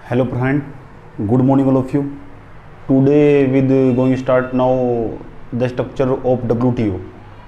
Hello friend, good morning all of you. Today with going to start now the structure of WTO.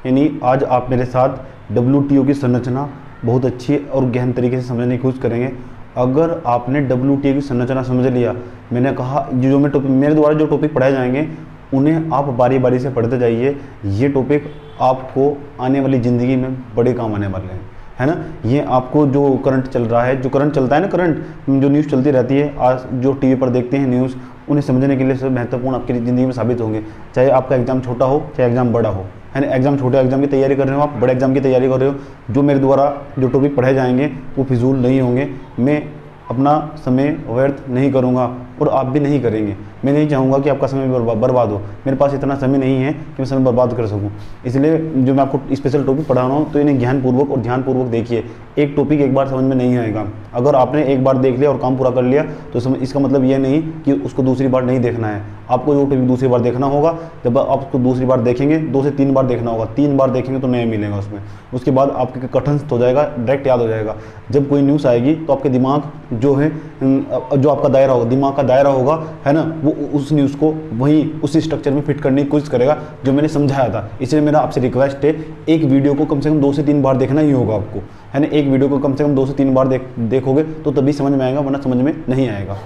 यानी आज आप मेरे साथ WTO की संरचना बहुत अच्छी और गहन तरीके से समझने की कोशिश करेंगे। अगर आपने WTO की संरचना समझ लिया, मैंने कहा जो मैं टॉपिक मेरे द्वारा जो टॉपिक पढ़ाए जाएंगे उन्हें आप बारी बारी से पढ़ते जाइए। ये टॉपिक आपको आने वाली ज़िंदगी में बड़े काम आने वाले हैं, है ना। ये आपको जो करंट चल रहा है, जो करंट चलता है ना, करंट जो न्यूज़ चलती रहती है, आज जो टीवी पर देखते हैं न्यूज़, उन्हें समझने के लिए सब महत्वपूर्ण आपकी ज़िंदगी में साबित होंगे। चाहे आपका एग्जाम छोटा हो चाहे एग्जाम बड़ा हो, है ना। एग्जाम छोटे एग्जाम की तैयारी कर रहे हो, आप बड़े एग्जाम की तैयारी कर रहे हो, जो मेरे द्वारा जो टॉपिक पढ़ाए जाएंगे वो फिजूल नहीं होंगे। मैं अपना समय व्यर्थ नहीं करूँगा और आप भी नहीं करेंगे। मैं नहीं चाहूँगा कि आपका समय बर्बाद हो। मेरे पास इतना समय नहीं है कि मैं समय बर्बाद कर सकूँ, इसलिए जो मैं आपको स्पेशल टॉपिक पढ़ा रहा हूँ तो इन्हें ज्ञानपूर्वक और ध्यानपूर्वक देखिए। एक टॉपिक एक बार समझ में नहीं आएगा। अगर आपने एक बार देख लिया और काम पूरा कर लिया तो इसका मतलब ये नहीं कि उसको दूसरी बार नहीं देखना है। आपको जो टॉपिक दूसरी बार देखना होगा, जब आप उसको दूसरी बार देखेंगे 2 से 3 बार देखना होगा। 3 बार देखेंगे तो नया मिलेगा उसमें। उसके बाद आपके कठिन हो जाएगा, डायरेक्ट याद हो जाएगा। जब कोई न्यूज़ आएगी तो आपके दिमाग जो है, जो आपका दायरा होगा, दिमाग का दायरा होगा, है ना, वो उस न्यूज़ को वहीं उसी स्ट्रक्चर में फिट करने की कोशिश करेगा जो मैंने समझाया था। इसलिए मेरा आपसे रिक्वेस्ट है, एक वीडियो को कम से कम 2 से 3 बार देखना ही होगा आपको, है ना। एक वीडियो को कम से कम 2 से 3 बार देखोगे तो तभी समझ में आएगा, वरना समझ में नहीं आएगा।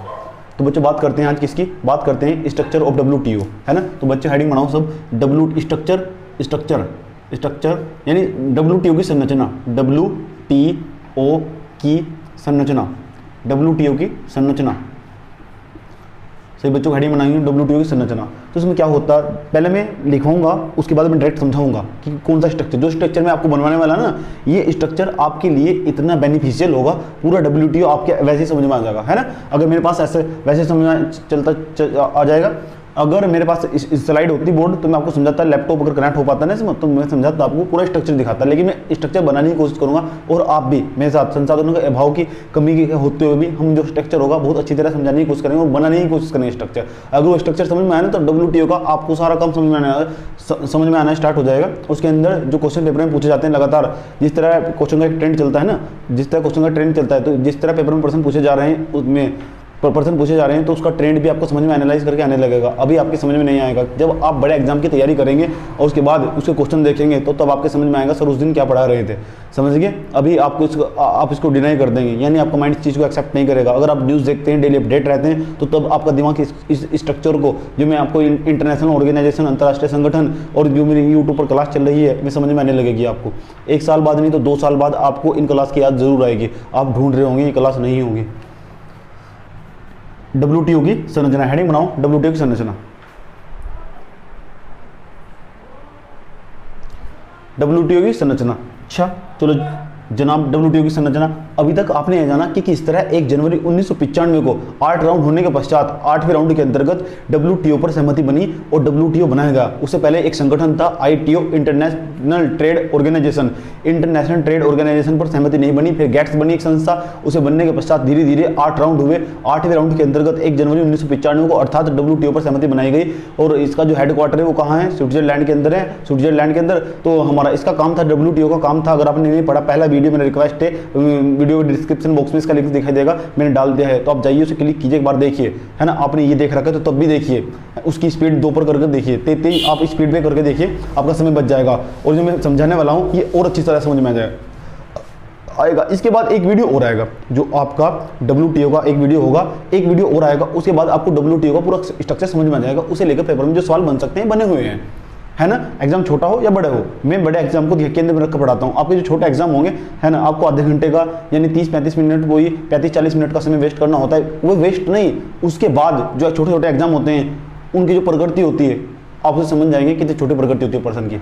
तो बच्चों बात करते हैं आज किसकी, बात करते हैं स्ट्रक्चर ऑफ WTO, है ना। तो बच्चे हेडिंग बनाओ सब, स्ट्रक्चर यानी WTO की संरचना, WTO की संरचना, WTO की संरचना। सही बच्चों, हेडिंग बनाएंगे WTO की संरचना। तो इसमें क्या होता है, पहले मैं लिखवाऊंगा, उसके बाद मैं डायरेक्ट समझाऊंगा कि कौन सा स्ट्रक्चर, जो स्ट्रक्चर मैं आपको बनवाने वाला ना, ये स्ट्रक्चर आपके लिए इतना बेनिफिशियल होगा, पूरा WTO आपके वैसे ही समझ में आ जाएगा, है ना। अगर मेरे पास ऐसे वैसे समझ में चलता आ जाएगा। अगर मेरे पास स्लाइड होती बोर्ड तो मैं आपको समझाता, लैपटॉप अगर कनेक्ट हो पाता ना इसमें, तो मैं समझाता आपको, पूरा स्ट्रक्चर दिखाता। लेकिन मैं स्ट्रक्चर बनाने की कोशिश करूंगा और आप भी मेरे साथ, संसाधनों के अभाव की कमी के होते हुए भी हम जो स्ट्रक्चर होगा बहुत अच्छी तरह समझाने की कोशिश करेंगे और बनाने की कोशिश करेंगे स्ट्रक्चर। अगर वो स्ट्रक्चर समझ में आए ना तो WTO का आपको सारा काम समझ में आना स्टार्ट हो जाएगा। उसके अंदर जो क्वेश्चन पेपर में पूछे जाते हैं लगातार, जिस तरह क्वेश्चन का एक ट्रेंड चलता है ना, जिस तरह क्वेश्चन का ट्रेंड चलता है, तो जिस तरह पेपर में प्रश्न पूछे जा रहे हैं, उसमें पर्सन पूछे जा रहे हैं, तो उसका ट्रेंड भी आपको समझ में एनालाइज करके आने लगेगा। अभी आपके समझ में नहीं आएगा। जब आप बड़े एग्जाम की तैयारी करेंगे और उसके बाद उसके क्वेश्चन देखेंगे तो तब आपके समझ में आएगा सर उस दिन क्या पढ़ा रहे थे, समझ गए। अभी आप इसको डिनाई कर देंगे, यानी आपका माइंड इस चीज़ को एक्सेप्ट नहीं करेगा। अगर आप न्यूज़ देखते हैं, डेली अपडेट रहते हैं, तो तब आपका दिमाग इस स्ट्रक्चर को, जो मैं आपको इंटरनेशनल ऑर्गेनाइजेशन, अंतर्राष्ट्रीय संगठन और जो मेरी यूट्यूब पर क्लास चल रही है, मैं समझ में आने लगेगी आपको। 1 साल बाद नहीं तो 2 साल बाद आपको इन क्लास की याद जरूर आएगी। आप ढूंढ रहे होंगे, ये क्लास नहीं होंगी। WTO की संरचना, हेडिंग बनाओ WTO की संरचना। WTO की संरचना, अच्छा चलो जनाब, WTO की संरचना। अभी तक आपने यह जाना कि किस तरह 1 जनवरी 1995 को 8 राउंड होने के पश्चात 8वें राउंड के अंतर्गत WTO पर सहमति बनी और WTO बनाया गया। उससे पहले एक संगठन था ITO, international trade organisation. International trade organisation पर सहमति नहीं बनी, फिर गेट्स बनी एक संस्था। उसे बनने के पश्चात धीरे धीरे 8 राउंड हुए। 8वें राउंड के अंतर्गत 1 जनवरी 1995 को अर्थात WTO पर सहमति बनाई गई। और इसका जो हेडक्वार्टर है वो कहाँ है, स्विट्जरलैंड के अंदर है, स्विट्जरलैंड के अंदर। तो हमारा इसका काम था, WTO का काम था, अगर आपने नहीं पढ़ा पहला वीडियो, मेरा रिक्वेस्ट है, वीडियो डिस्क्रिप्शन बॉक्स में इसका लिंक दिखाई देगा, मैंने डाल दिया है, तो आप जाइए उसे क्लिक कीजिए, एक बार देखिए, है ना। आपने ये देख रखा है तो तब भी देखिए, उसकी स्पीड 2 पर करके देखिए, 33 आप स्पीड पे करके देखिए, आपका समय बच जाएगा। और जो मैं समझाने वाला हूँ ये और अच्छी तरह समझ में आएगा। इसके बाद एक वीडियो और आएगा, जो आपका WTO का एक वीडियो होगा, एक वीडियो और आएगा। उसके बाद आपको WTO का पूरा स्ट्रक्चर समझ में आ जाएगा। उसे लेकर पेपर में जो सवाल बन सकते हैं बने हुए हैं, है ना। एग्जाम छोटा हो या बड़े हो, मैं बड़े एग्जाम को केंद्र में रखकर पढ़ाता हूँ। आपके जो छोटे एग्जाम होंगे, है ना, आपको आधे घंटे का यानी 30-35 मिनट, वही 35-40 मिनट का समय वेस्ट करना होता है। वो वेस्ट नहीं, उसके बाद जो छोटे छोटे एग्जाम होते हैं उनकी जो प्रगति होती है, आप उसे समझ जाएंगे कितनी छोटी प्रगति होती है पर्सन की।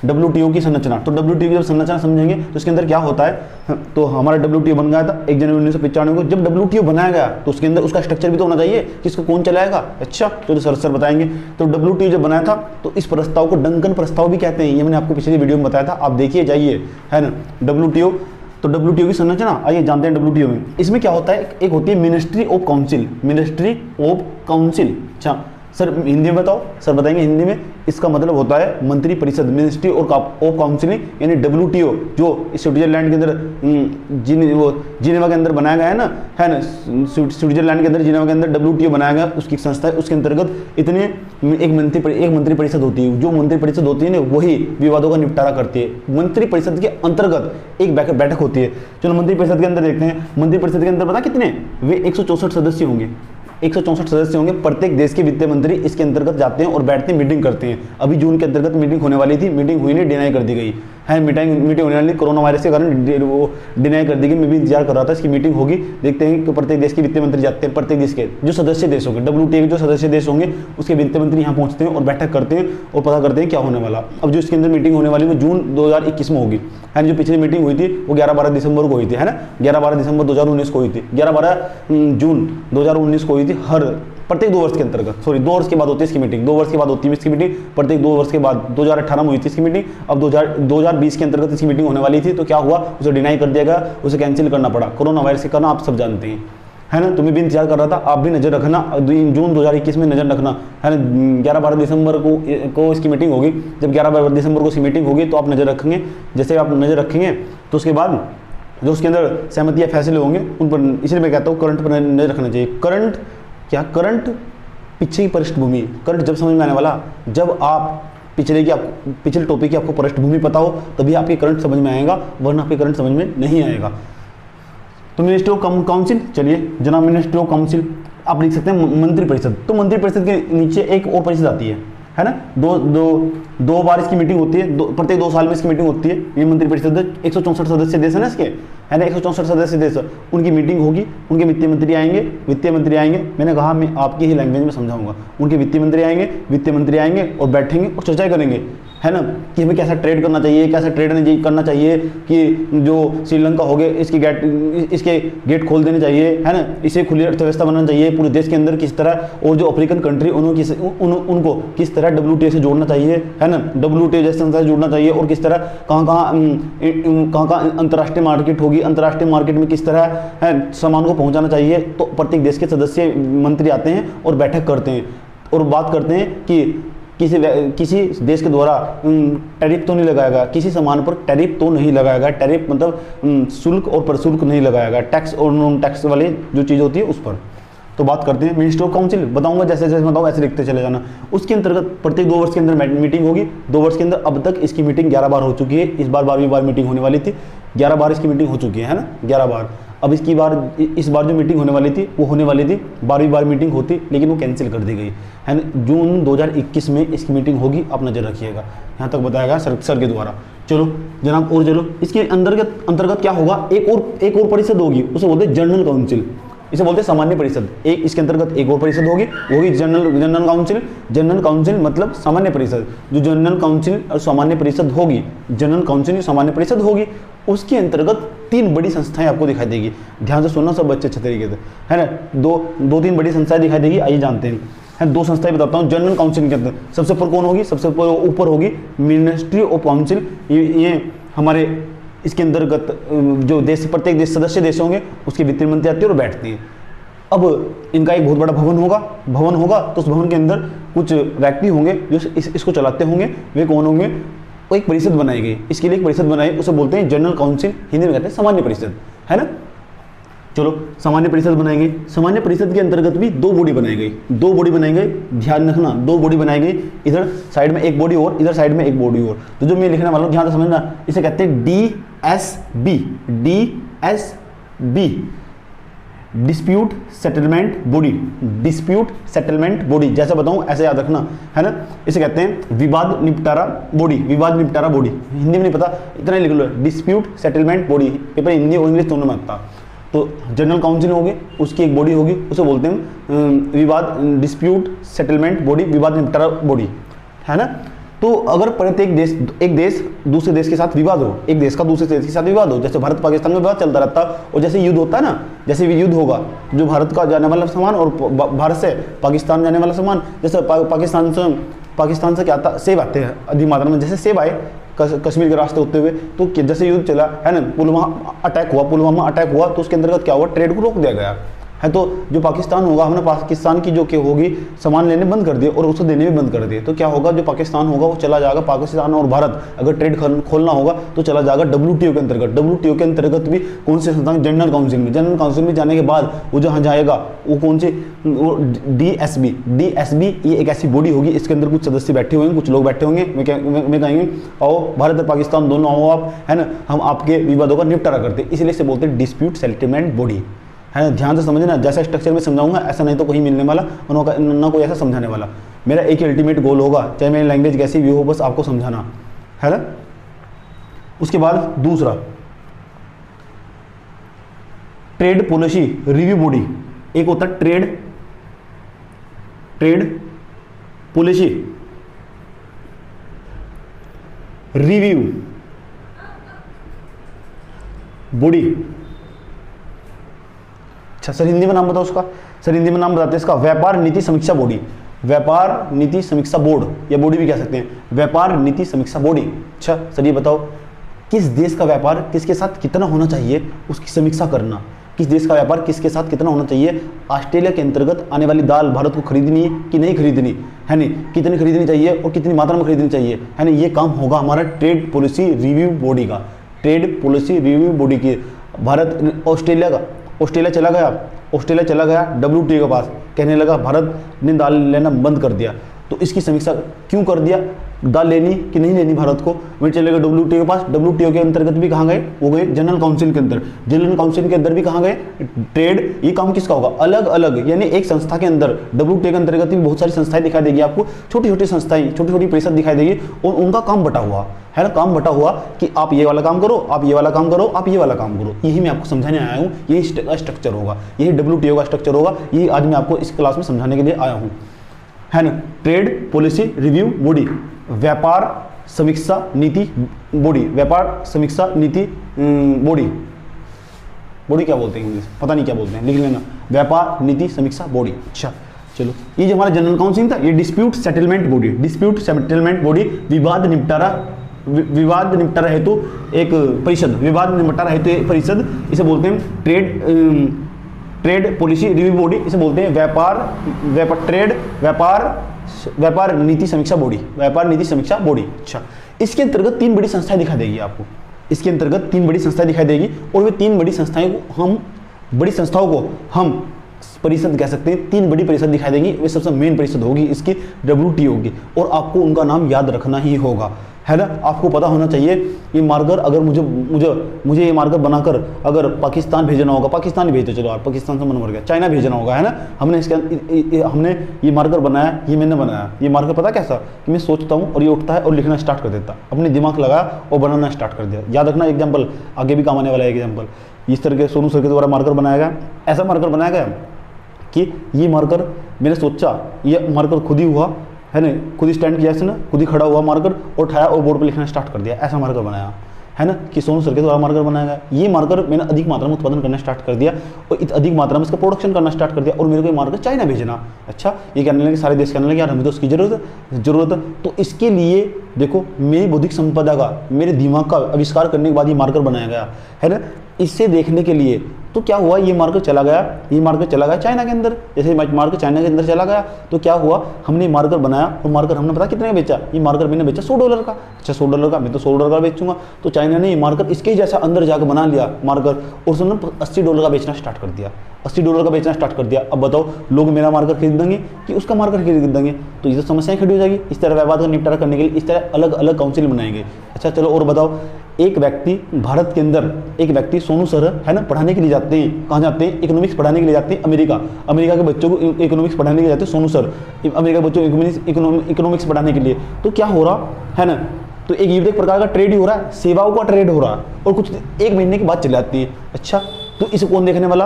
WTO की संरचना, तो WTO की जब संरचना समझेंगे तो इसके अंदर क्या होता है। तो हमारा WTO बन गया था 1 जनवरी 1995 को। जब WTO बनाया गया तो उसके अंदर उसका स्ट्रक्चर भी तो होना चाहिए कि इसको कौन चलाएगा। अच्छा तो सर बताएंगे। तो WTO जब बनाया था तो इस प्रस्ताव को डंकन प्रस्ताव भी कहते हैं, ये मैंने आपको पिछले वीडियो में बताया था, आप देखिए जाइए, है ना। WTO, तो WTO की संरचना आइए जानते हैं। WTO में इसमें क्या होता है, एक होती है ministry of council, ministry of council. अच्छा सर हिंदी में बताओ, सर बताएंगे हिंदी में। इसका मतलब होता है मंत्री परिषद, मिनिस्ट्री ऑफ काउंसिलिंग, यानी WTO जो स्विट्जरलैंड के अंदर जिनेवा के अंदर बनाया गया है ना, स्विट्जरलैंड के अंदर जिनेवा के अंदर WTO बनाया गया, उसकी संस्था है। उसके अंतर्गत इतने एक मंत्री परिषद होती है। जो मंत्री परिषद होती है ना वही विवादों का निपटारा करती है। मंत्री परिषद के अंतर्गत एक बैठक होती है। चलो मंत्री परिषद के अंदर देखते हैं। मंत्री परिषद के अंदर पता कितने, वे 164 सदस्य होंगे। 164 सदस्य होंगे। प्रत्येक देश के वित्त मंत्री इसके अंतर्गत जाते हैं और बैठते हैं, मीटिंग करते हैं। अभी जून के अंतर्गत मीटिंग होने वाली थी, मीटिंग हुई नहीं, डिनाई कर दी गई है। मीटिंग होने वाली कोरोना वायरस के कारण वो डिनाई कर दी गई। मैं भी इंतजार कर रहा था इसकी मीटिंग होगी। देखते हैं कि प्रत्येक देश के वित्त मंत्री जाते हैं। प्रत्येक देश के जो सदस्य देश होंगे, WTO के जो सदस्य देश होंगे उसके वित्त मंत्री यहाँ पहुँचते हैं और बैठक करते हैं और पता करते हैं क्या होने वाला। अब जो इसके अंदर मीटिंग होने वाली वो जून 2021 में होगी, है। जो पिछली मीटिंग हुई थी वो 11-12 दिसंबर को हुई थी, है ना। 11-12 दिसंबर 2019 को हुई थी। 11-12 जून 2019 को हुई थी। हर प्रत्येक 2 वर्ष के अंतर्गत, सॉरी 2 वर्ष के बाद होती है इसकी मीटिंग। 2 वर्ष के बाद होती है इसकी मीटिंग। प्रत्येक 2 वर्ष के बाद 2018 में हुई थी इसकी मीटिंग। अब 2020 के अंतर्गत इसकी मीटिंग होने वाली थी। तो क्या हुआ, उसे डिनाई कर दिया गया, उसे कैंसिल करना पड़ा। कोरोना वायरस के कारण आप सब जानते हैं, है ना। तुम्हें भी इंतजार कर रहा था, आप भी नजर रखना। जून 2021 में नजर रखना, है ना। 11-12 दिसंबर को इसकी मीटिंग होगी। जब 11-12 दिसंबर को इसकी मीटिंग होगी तो आप नजर रखेंगे। जैसे आप नजर रखेंगे तो उसके बाद जो उसके अंदर सहमति या फैसले होंगे उन पर, इसलिए मैं कहता हूँ करंट पर नजर रखना चाहिए। करंट पीछे की पृष्ठभूमि, करंट जब समझ में आने वाला, जब आप पिछले टॉपिक की आपको पृष्ठभूमि पता हो तभी आपके करंट समझ में आएगा, वरना आपके करंट समझ में नहीं आएगा। तो मिनिस्ट्री ऑफ काउंसिल, चलिए जनाब मिनिस्ट्री ऑफ काउंसिल आप लिख सकते हैं मंत्री परिषद। तो मंत्री परिषद के नीचे एक और परिषद आती है ना। दो बार इसकी मीटिंग होती है, प्रत्येक 2 साल में इसकी मीटिंग होती है। ये मंत्री परिषद 164 सदस्य देश है ना इसके, है ना। 164 सदस्य देश, उनकी मीटिंग होगी। उनके वित्तीय मंत्री आएंगे। मैंने कहा मैं आपकी ही लैंग्वेज में समझाऊंगा। उनके वित्तीय मंत्री आएंगे और बैठेंगे और चर्चा करेंगे, है ना, कि हमें कैसा ट्रेड करना चाहिए, कैसा ट्रेड नहीं करना चाहिए, कि जो श्रीलंका हो गए इसके गेट खोल देने चाहिए, है ना। इसे खुली अर्थव्यवस्था बनाना चाहिए पूरे देश के अंदर किस तरह, और जो अफ्रीकन कंट्री उनको किस तरह WTO से जोड़ना चाहिए, है ना। WTO जैसे संस्था से जोड़ना चाहिए, और किस तरह कहाँ अंतर्राष्ट्रीय मार्केट होगी, अंतर्राष्ट्रीय मार्केट में किस तरह है सामान को पहुँचाना चाहिए। तो प्रत्येक देश के सदस्य मंत्री आते हैं और बैठक करते हैं और बात करते हैं कि किसी देश के द्वारा टैरिफ तो नहीं लगाएगा, किसी सामान पर टैरिफ तो नहीं लगाएगा। टैरिफ मतलब शुल्क और प्रशुल्क नहीं लगाएगा, टैक्स और नॉन टैक्स वाली जो चीज़ होती है उस पर। तो बात करते हैं मिनिस्ट्री ऑफ काउंसिल, बताऊंगा जैसे जैसे बताऊँ ऐसे लिखते चले जाना। उसके अंतर्गत प्रत्येक 2 वर्ष के अंदर मीटिंग होगी। 2 वर्ष के अंदर अब तक इसकी मीटिंग 11 बार हो चुकी है। इस बार 12वीं बार मीटिंग होने वाली थी। 11 बार इसकी मीटिंग हो चुकी है ना, 11 बार। अब इस बार जो मीटिंग होने वाली थी वो होने वाली थी 12वीं बार मीटिंग होती, लेकिन वो कैंसिल कर दी गई, है ना। जून 2021 में इसकी मीटिंग होगी, आप नजर रखिएगा। यहाँ तक बताया गया सर के द्वारा। चलो जनाब और चलो, इसके अंतर्गत क्या होगा, एक और परिषद होगी, उसे बोलते हैं जनरल काउंसिल। इसे बोलते हैं सामान्य परिषद। इसके अंतर्गत एक और परिषद होगी जनरल काउंसिल। जनरल काउंसिल मतलब सामान्य परिषद। जो जनरल काउंसिल और सामान्य परिषद होगी, जनरल काउंसिल सामान्य परिषद होगी, उसके अंतर्गत 3 बड़ी संस्थाएं आपको दिखाई देगी। ध्यान से सुनना सब अच्छे तरीके से, है ना। 2-3 बड़ी संस्थाएं दिखाई देगी। आइए जानते हैं। 2 संस्थाएं बताता हूँ जनरल काउंसिल के अंदर। सबसे ऊपर कौन होगी, सबसे ऊपर होगी मिनिस्ट्री ऑफ काउंसिल। ये हमारे इसके अंतर्गत जो प्रत्येक देश सदस्य देश होंगे उसके वित्त मंत्री आते हैं और बैठते हैं। अब इनका एक बहुत बड़ा भवन होगा। तो उस भवन के अंदर कुछ व्यक्ति होंगे जो इसको चलाते होंगे। वे कौन होंगे, वो एक परिषद बनाई गई। इसके लिए एक परिषद बनाई, उसे बोलते हैं जनरल काउंसिल, हिंदी में कहते हैं सामान्य परिषद, है ना। चलो सामान्य परिषद बनाई गई। सामान्य परिषद के अंतर्गत भी 2 बॉडी बनाई गई। ध्यान रखना, 2 बॉडी बनाई गई। इधर साइड में एक बॉडी और, इधर साइड में एक बॉडी और। तो जो मैं लिखने वाला हूँ ध्यान से समझना, इसे कहते हैं DSB, डिस्प्यूट सेटलमेंट बॉडी। जैसे बताऊं ऐसे याद रखना, है ना। इसे कहते हैं विवाद निपटारा बॉडी। हिंदी में नहीं पता, इतना ही लिख लो, dispute settlement body. Paper Hindi और इंग्लिश दोनों में आता। तो जनरल काउंसिल होगी, उसकी एक बॉडी होगी, उसे बोलते हैं डिस्प्यूट सेटलमेंट बॉडी, विवाद निपटारा बॉडी, है ना। तो अगर प्रत्येक एक देश दूसरे देश के साथ विवाद हो, एक देश का दूसरे देश के साथ विवाद हो, जैसे भारत पाकिस्तान में विवाद चलता रहता, और जैसे युद्ध होता है ना, जैसे भी युद्ध होगा, जो भारत का जाने वाला सामान और भारत से पाकिस्तान जाने वाला सामान, जैसे पाकिस्तान से क्या आता, सेब आते हैं अधिक मात्रा में, जैसे सेब आए कश्मीर के रास्ते होते हुए, तो जैसे युद्ध चला, है ना, पुलवामा अटैक हुआ, तो उसके अंतर्गत क्या हुआ, ट्रेड को रोक दिया गया, है। तो जो पाकिस्तान होगा, हमने पाकिस्तान की जो कि होगी सामान लेने बंद कर दिए और उसको देने भी बंद कर दिए, तो क्या होगा, जो पाकिस्तान होगा वो चला जाएगा, पाकिस्तान और भारत अगर ट्रेड खोलना होगा तो चला जाएगा WTO के अंतर्गत। WTO के अंतर्गत भी कौन से संस्थान, जनरल काउंसिल में, जनरल काउंसिल में जाने के बाद वो जहाँ जाएगा वो कौन से, DSB ये एक ऐसी बॉडी होगी, इसके अंदर कुछ सदस्य बैठे होंगे, कुछ लोग बैठे होंगे, मैं कहेंगे आओ भारत और पाकिस्तान दोनों आओ आप, है ना, हम आपके विवादों का निपटारा करते हैं, इसलिए से बोलते हैं डिस्प्यूट सेटलमेंट बॉडी, है ना। ध्यान से समझना, जैसा स्ट्रक्चर में समझाऊंगा ऐसा नहीं तो कहीं मिलने वाला और ना कोई ऐसा समझाने वाला। मेरा एक ही अल्टीमेट गोल होगा, चाहे मेरी लैंग्वेज कैसी भी हो, बस आपको समझाना है ना। उसके बाद दूसरा, ट्रेड पॉलिसी रिव्यू बॉडी, एक होता है ट्रेड पॉलिसी रिव्यू बॉडी। अच्छा सर हिंदी में नाम बताओ उसका, सर हिंदी में नाम बताते हैं इसका व्यापार नीति समीक्षा बॉडी, व्यापार नीति समीक्षा बोर्ड या बॉडी भी कह सकते हैं, व्यापार नीति समीक्षा बॉडी। अच्छा सर ये बताओ, किस देश का व्यापार किसके साथ कितना होना चाहिए उसकी समीक्षा करना, किस देश का व्यापार किसके साथ कितना होना चाहिए, ऑस्ट्रेलिया के अंतर्गत आने वाली दाल भारत को खरीदनी है कि नहीं खरीदनी है, नहीं कितनी खरीदनी चाहिए और कितनी मात्रा में खरीदनी चाहिए, है ना, ये काम होगा हमारा ट्रेड पॉलिसी रिव्यू बॉडी का, ट्रेड पॉलिसी रिव्यू बॉडी की। भारत ऑस्ट्रेलिया चला गया WTO के पास, कहने लगा भारत ने दाल लेना बंद कर दिया, तो इसकी समीक्षा क्यों कर दिया, दाल लेनी कि नहीं लेनी भारत को, वही चलेगा WTO के पास। WTO के अंतर्गत भी कहाँ गए, वो गए जनरल काउंसिल के अंदर, जनरल काउंसिल के अंदर भी कहाँ गए, ट्रेड, ये काम किसका होगा, अलग अलग, यानी एक संस्था के अंदर WTO के अंतर्गत भी बहुत सारी संस्थाएं दिखाई देगी आपको, छोटी छोटी संस्थाएं, छोटी छोटी परिषद दिखाई देगी और उनका काम बटा हुआ है ना, काम बटा हुआ कि आप ये वाला काम करो, आप ये वाला काम करो, आप ये वाला काम करो, यही मैं आपको समझाने आया हूँ, यही स्ट्रक्चर होगा, यही WTO का स्ट्रक्चर होगा, ये आज मैं आपको इस क्लास में समझाने के लिए आया हूँ, है ना। ट्रेड पॉलिसी रिव्यू बॉडी, व्यापार समीक्षा नीति बॉडी, व्यापार समीक्षा नीति बॉडी, बॉडी क्या बोलते हैं इंग्लिश पता नहीं क्या बोलते हैं, लिख लेना, व्यापार नीति समीक्षा बॉडी। अच्छा चलो, ये जो हमारा जनरल काउंसिल था, ये dispute settlement body, dispute settlement body, विवाद निपटारा हेतु एक परिषद, विवाद निपटारा हेतु एक परिषद, इसे बोलते हैं ट्रेड पॉलिसी रिव्यू बॉडी, इसे बोलते हैं व्यापार नीति समीक्षा बॉडी, व्यापार नीति समीक्षा बॉडी। अच्छा, इसके अंतर्गत 3 बड़ी संस्थाएं दिखाई देगी आपको, इसके अंतर्गत 3 बड़ी संस्थाएं दिखाई देगी और वे 3 बड़ी संस्थाओं को हम परिषद कह सकते हैं, 3 बड़ी परिषद दिखाई देंगी, वे सबसे मेन परिषद होगी इसकी WTO की, और आपको उनका नाम याद रखना ही होगा, है ना। आपको पता होना चाहिए ये मार्कर, अगर मुझे ये मार्कर बनाकर अगर पाकिस्तान भेजना होगा, पाकिस्तान ही भेजते, चलो आप पाकिस्तान से मन मर गया, चाइना भेजना होगा, है ना, हमने ये मार्कर बनाया, ये मैंने बनाया, ये मार्कर पता कैसा कि मैं सोचता हूँ और ये उठता है और लिखना स्टार्ट कर देता, अपने दिमाग लगाया और बनाना स्टार्ट कर दिया। याद रखना एग्जाम्पल, आगे भी काम आने वाला है एग्जाम्पल, इस तरह के सोनू सर के द्वारा मार्कर बनाया गया, ऐसा मार्कर बनाया गया कि ये मार्कर मैंने सोचा, ये मार्कर खुद ही हुआ, है ना, खुद ही स्टैंड किया इसने, खुद ही खड़ा हुआ मार्कर और उठाया और बोर्ड पे लिखना स्टार्ट कर दिया, ऐसा मार्कर बनाया, है ना, कि सोनू सर के द्वारा मार्कर बनाया गया। ये मार्कर मैंने अधिक मात्रा में उत्पादन करना स्टार्ट कर दिया और अधिक मात्रा में इसका प्रोडक्शन करना स्टार्ट कर दिया और मेरे को ये मार्कर चाइना भेजना। अच्छा, ये कहने लगे, सारे देश कहने लगे यार हमें तो उसकी जरूरत है, तो इसके लिए देखो मेरी बौद्धिक संपदा का, मेरे दिमाग का आविष्कार करने के बाद ये मार्कर बनाया गया, है ना। इससे देखने के लिए तो क्या हुआ, ये मार्कर चला गया चाइना के अंदर, जैसे मार्कर चाइना के अंदर चला गया तो क्या हुआ, हमने मार्कर बनाया और मार्कर हमने पता कितने का बेचा, ये मार्कर मैंने बेचा $100 का। अच्छा $100 का, मैं तो $100 का बेचूंगा, तो चाइना ने ये मार्कर इसके ही जैसा अंदर जाकर बना लिया मार्कर और उसने $80 का बेचना स्टार्ट कर दिया, $80 का बेचना स्टार्ट कर दिया। अब बताओ लोग मेरा मार्कर खरीद देंगे कि उसका मार्कर खरीद देंगे, तो ये तो समस्याएं खड़ी हो जाएगी। इस तरह विवाद का निपटारा करने के लिए इस तरह अलग अलग काउंसिल बनाएंगे। अच्छा चलो और बताओ, एक व्यक्ति भारत के अंदर, एक व्यक्ति सोनू सर है ना, पढ़ाने के लिए जाते हैं, कहाँ जाते हैं, इकोनॉमिक्स पढ़ाने के लिए जाते हैं अमेरिका के बच्चों को इकोनॉमिक्स पढ़ाने के लिए जाते हैं सोनू सर, अमेरिका के बच्चों को इकोनॉमिक्स पढ़ाने के लिए। तो क्या हो रहा है ना, तो एक प्रकार का ट्रेड ही हो रहा है, सेवाओं का ट्रेड हो रहा है और कुछ 1 महीने के बाद चले आती है। अच्छा, तो इसे कौन देखने वाला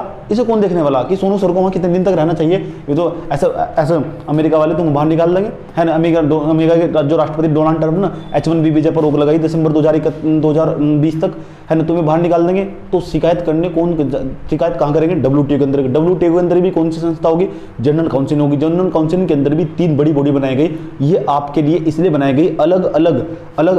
कि सोनू सर को वहाँ कितने दिन तक रहना चाहिए। ये तो ऐसा अमेरिका वाले तुम बाहर निकाल देंगे, है ना। अमेरिका के जो राष्ट्रपति डोनाल्ड ट्रंप ना H1B वीजा पर रोक लगाई दिसंबर 2020 तक, है ना, तुम्हें बाहर निकाल देंगे। तो शिकायत कहाँ करेंगे, WTO के अंदर। WTO के अंदर भी कौन सी संस्था होगी, जनरल काउंसिल होगी। जनरल काउंसिल के अंदर भी 3 बड़ी बॉडी बनाई गई। ये आपके लिए इसलिए बनाई गई, अलग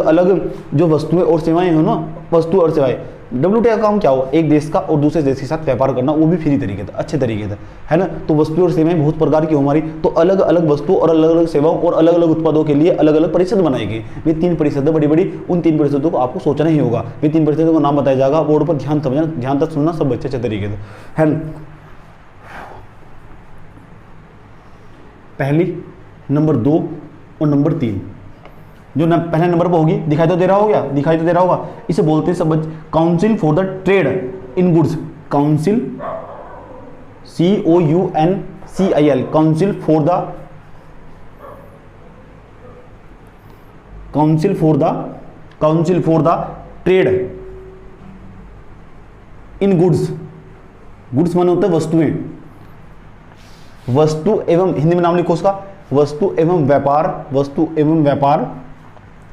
अलग जो वस्तुएं और सेवाएं हो ना, वस्तु और सेवाएं, WTO का काम क्या हो, एक देश का और दूसरे देश के साथ व्यापार करना, वो भी फ्री तरीके से, अच्छे तरीके से, है ना। तो वस्तु और सेवाएं बहुत प्रकार की हमारी, तो अलग अलग वस्तु और अलग अलग सेवाओं और अलग अलग उत्पादों के लिए अलग अलग परिषद बनाई गई। वे 3 परिषदें बड़ी बड़ी, उन 3 परिषदों को आपको सोचना ही होगा। वे 3 परिषदों का नाम बताया जाएगा, बोर्ड पर ध्यान समझना, ध्यान तक सुनना सब अच्छे तरीके से, है ना। पहली, नंबर 2 और नंबर 3, जो पहले नंबर पर होगी, दिखाई तो दे रहा होगा, दिखाई तो दे रहा होगा, इसे बोलते हैं सब council for the trade in goods, council COUNCIL, council for the trade in goods. Goods माने होता है वस्तुएं, वस्तु एवं, हिंदी में नाम लिखो उसका, वस्तु एवं व्यापार, वस्तु एवं व्यापार,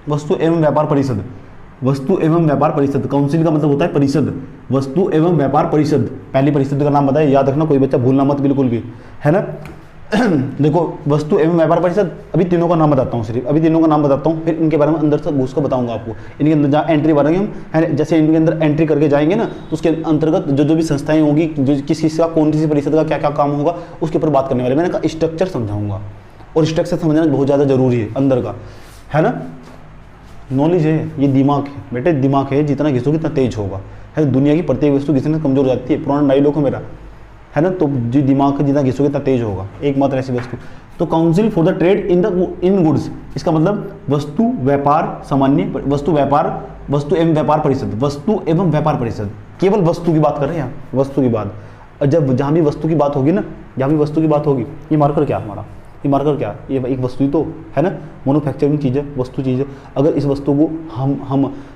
वस्तु एवं व्यापार परिषद, वस्तु एवं व्यापार परिषद। काउंसिल का मतलब होता है परिषद, वस्तु एवं व्यापार परिषद। पहली परिषद का नाम बताया, याद रखना, कोई बच्चा भूलना मत बिल्कुल भी, है ना। देखो, वस्तु एवं व्यापार परिषद, अभी तीनों का नाम बताता हूँ, सिर्फ अभी तीनों का नाम बताता हूँ, फिर इनके बारे में अंदर से घुस कर बताऊंगा आपको। इनके अंदर जहाँ एंट्री मारेंगे हम, है, जैसे इनके अंदर एंट्री करके जाएंगे ना, तो उसके अंतर्गत जो भी संस्थाएं होंगी, जो किस का, कौन सी परिषद का क्या क्या काम होगा, उसके ऊपर बात करने वाले। मैंने कहा स्ट्रक्चर समझाऊंगा, और स्ट्रक्चर समझना बहुत ज़्यादा जरूरी है अंदर का, है ना। नॉलेज है, ये दिमाग है बेटे, दिमाग है, जितना घिसोगे उतना तेज होगा, है। दुनिया की प्रत्येक वस्तु घिसने से कमजोर हो जाती है, पुराना डायलॉग है मेरा, है ना। तो जो दिमाग है, जितना घिसोगे उतना तेज होगा, एकमात्र ऐसी वस्तु। तो council for the trade in goods, इसका मतलब वस्तु व्यापार सामान्य, वस्तु एवं व्यापार परिषद, वस्तु एवं व्यापार परिषद। केवल वस्तु की बात कर रहे हैं यहाँ, वस्तु की बात। और जब जहाँ भी वस्तु की बात होगी ना, जहाँ भी वस्तु की बात होगी, ये मार्कर क्या हमारा, ये मार्कर क्या, ये एक वस्तु ही तो है ना, मैन्युफैक्चरिंग चीज़ है, वस्तु चीज़ है। अगर इस वस्तु को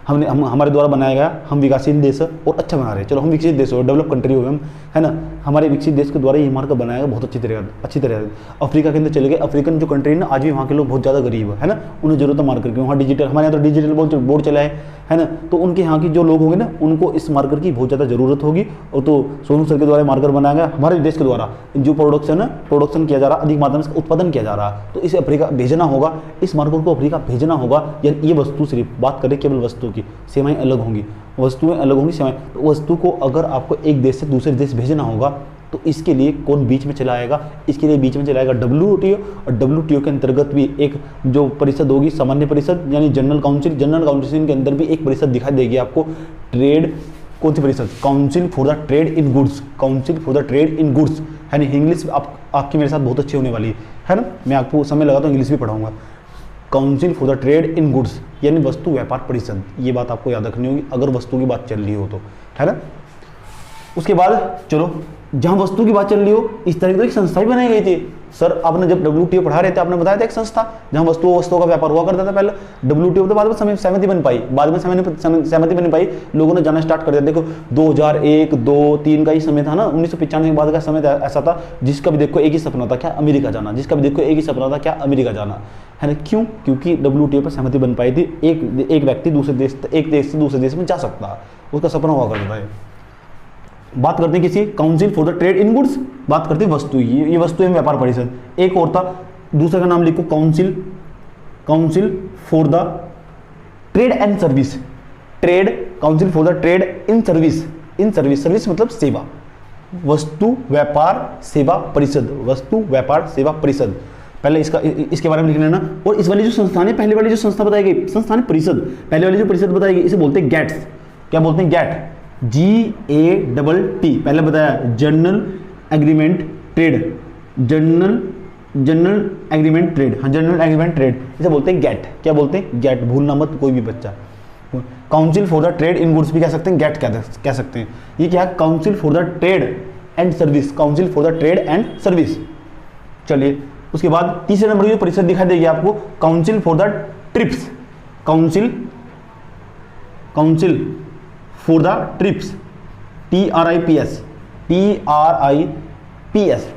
हमने हमारे द्वारा बनाया गया, हम विकासशील देश है और अच्छा बना रहे हैं, चलो हम विकसित देश हो, डेवलप कंट्री हो हम, है ना, हमारे विकसित देश के द्वारा ये मार्कर बनाया गया बहुत अच्छी तरह से। अफ्रीका के अंदर चले गए, अफ्रीकन जो कंट्री है ना, आज भी वहाँ के लोग बहुत ज़्यादा गरीब है ना, उन्हें जरूरत है मार्कर की। वहाँ डिजिटल, हमारे यहाँ तो डिजिटल बोर्ड चला है ना, तो उनके यहाँ की जो लोग होंगे ना, उनको इस मार्कर की बहुत ज़्यादा ज़रूरत होगी। और तो सोनू सर के द्वारा मार्कर बनाया गया, हमारे देश के द्वारा जो प्रोडक्शन किया जा रहा, अधिक मात्रा में उत्पादन किया जा रहा, तो इसे अफ्रीका भेजना होगा, इस मार्कर को अफ्रीका भेजना होगा। ये वस्तु, सिर्फ बात करें केवल वस्तु की, सेवाएं अलग होंगी, वस्तुएं अलग होंगी, सेवाएं। तो वस्तु को अगर आपको एक देश से दूसरे देश भेजना होगा, तो इसके लिए कौन बीच में चलाएगा, इसके लिए बीच में चलाएगा WTO। और WTO के अंतर्गत भी एक जो परिषद होगी, सामान्य परिषद यानी जनरल काउंसिल के अंदर भी एक परिषद दिखाई देगी आपको, ट्रेड, कौन सी परिषद, council for the trade in goods, council for the trade in goods, है ना। इंग्लिश आपकी मेरे साथ बहुत अच्छी होने वाली है ना, मैं आपको समय लगा तो इंग्लिश भी पढ़ाऊंगा। Council for the trade in goods यानी वस्तु व्यापार परिषद, ये बात आपको याद रखनी होगी अगर वस्तु की बात चल रही हो तो, है ना। उसके बाद चलो, जहां वस्तु की बात चल रही हो, इस तरह की एक संस्था भी बनाई गई थी। सर आपने जब WTO पढ़ा रहे थे, आपने बताया था एक संस्था जहां वस्तुओं का व्यापार हुआ करता था पहले। WTO तो बाद में सहमति बन पाई, बाद में सहमति बन पाई, लोगों ने जाना स्टार्ट कर दिया। देखो 2001, 2, 3 का ही समय था ना, 1995 के बाद का समय ऐसा था, जिसका भी देखो एक ही सपना था, क्या अमेरिका जाना, जिसका भी देखो एक ही सपना था, क्या अमेरिका जाना, है ना। क्यों? क्योंकि WTO पर सहमति बन पाई थी, एक व्यक्ति एक देश से दूसरे देश में जा सकता, उसका सपना हुआ करता है। बात करते हैं किसी council for the trade in goods, बात करते हैं वस्तु, ये वस्तु एवं व्यापार परिषद। एक और था, दूसरे का नाम लिखो council for the trade and service, council for the trade in service मतलब सेवा, वस्तु व्यापार सेवा परिषद, वस्तु व्यापार सेवा परिषद। पहले इसके बारे में लिख लेना। और इस वाली जो संस्थान है, पहले वाली जो संस्था बताई गई, संस्थान परिषद, पहले वाली जो परिषद बताई गई, इसे बोलते हैं गैट्स। क्या बोलते हैं? GATT, GATT। पहले बताया general agreement trade, general agreement trade, हाँ जनरल एग्रीमेंट ट्रेड, इसे बोलते हैं गैट। क्या बोलते हैं? गैट, भूलना मत कोई भी बच्चा। Council for the trade in goods भी कह सकते हैं, गैट कह सकते हैं। ये क्या है? Council for the trade and service, council for the trade and service. चलिए, उसके बाद तीसरे नंबर की परिषद दिखाई देगी आपको, council for the trips, council for the trips, TRIPS,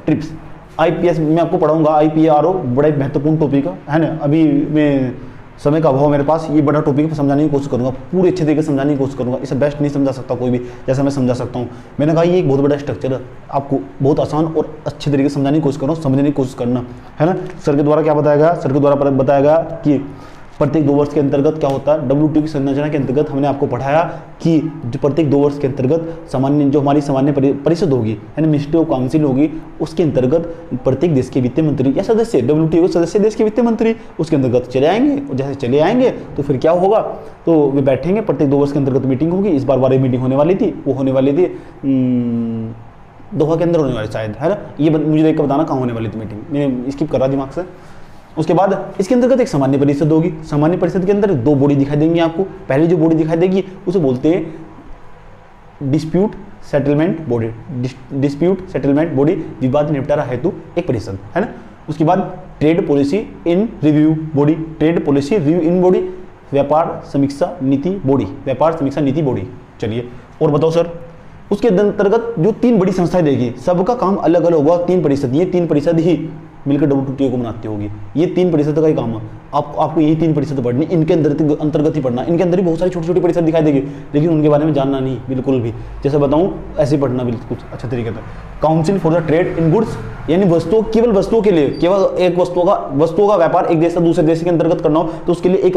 trips. IPS मैं आपको पढ़ाऊंगा, IPRO बड़ा महत्वपूर्ण टॉपिक है ना। अभी मैं समय का अभाव मेरे पास, ये बड़ा टॉपिक समझाने की कोशिश करूंगा, पूरे अच्छे तरीके से समझाने की कोशिश करूंगा। इसे बेस्ट नहीं समझा सकता कोई भी, जैसा मैं समझा सकता हूँ। मैंने कहा ये एक बहुत बड़ा स्ट्रक्चर है, आपको बहुत आसान और अच्छे तरीके से समझाने की कोशिश करो, समझने की कोशिश करना, है ना। सर के द्वारा क्या बताया गया? सर के द्वारा बताया गया कि प्रत्येक 2 वर्ष के अंतर्गत क्या होता है, WTO की संरचना के अंतर्गत हमने आपको पढ़ाया कि जो प्रत्येक 2 वर्ष के अंतर्गत सामान्य जो हमारी सामान्य परिषद होगी, यानी मिनिस्ट्री ऑफ काउंसिल होगी, उसके अंतर्गत प्रत्येक देश के वित्त मंत्री या सदस्य, WTO सदस्य देश के वित्त मंत्री उसके अंतर्गत चले आएंगे। और जैसे चले आएंगे तो फिर क्या होगा, तो वे बैठेंगे, प्रत्येक 2 वर्ष के अंतर्गत मीटिंग होगी। इस बार 12 मीटिंग होने वाली थी, वो होने वाली थी दोहा के अंदर होने वाली शायद, है ना। ये मुझे देख कर बताना कहाँ होने वाली थी मीटिंग, मैं स्किप कर रहा दिमाग से। उसके बाद इसके अंतर्गत एक सामान्य परिषद होगी। सामान्य परिषद के अंदर 2 बॉडी दिखाई देंगी आपको। पहली जो बॉडी दिखाई देगी उसे बोलते हैं dispute settlement body, dispute settlement body, विवाद निपटारा हेतु एक परिषद, है ना। उसके बाद trade policy in review body, trade policy review in body, व्यापार समीक्षा नीति बॉडी, व्यापार समीक्षा नीति बॉडी। चलिए और बताओ सर, उसके अंतर्गत जो 3 बड़ी संस्थाएं देगी, सबका काम अलग अलग होगा। 3 परिषद, ये 3 परिषद ही मिलकर WTO को बनाती होगी। ये 3 परिषद का ही काम है। आपको यही 3 परिषद पढ़नी, इनके अंतर्गत ही पढ़ना। इनके अंदर ही बहुत सारी छोटी छोटी परिषद दिखाई देगी, लेकिन उनके बारे में जानना नहीं बिल्कुल भी। जैसे बताऊं ऐसे पढ़ना बिल्कुल अच्छा तरीके से। Council for the trade in goods, यानी वस्तुओं, केवल वस्तुओं के लिए, केवल एक वस्तुओं का व्यापार एक देश से दूसरे देश के अंतर्गत करना हो तो उसके लिए एक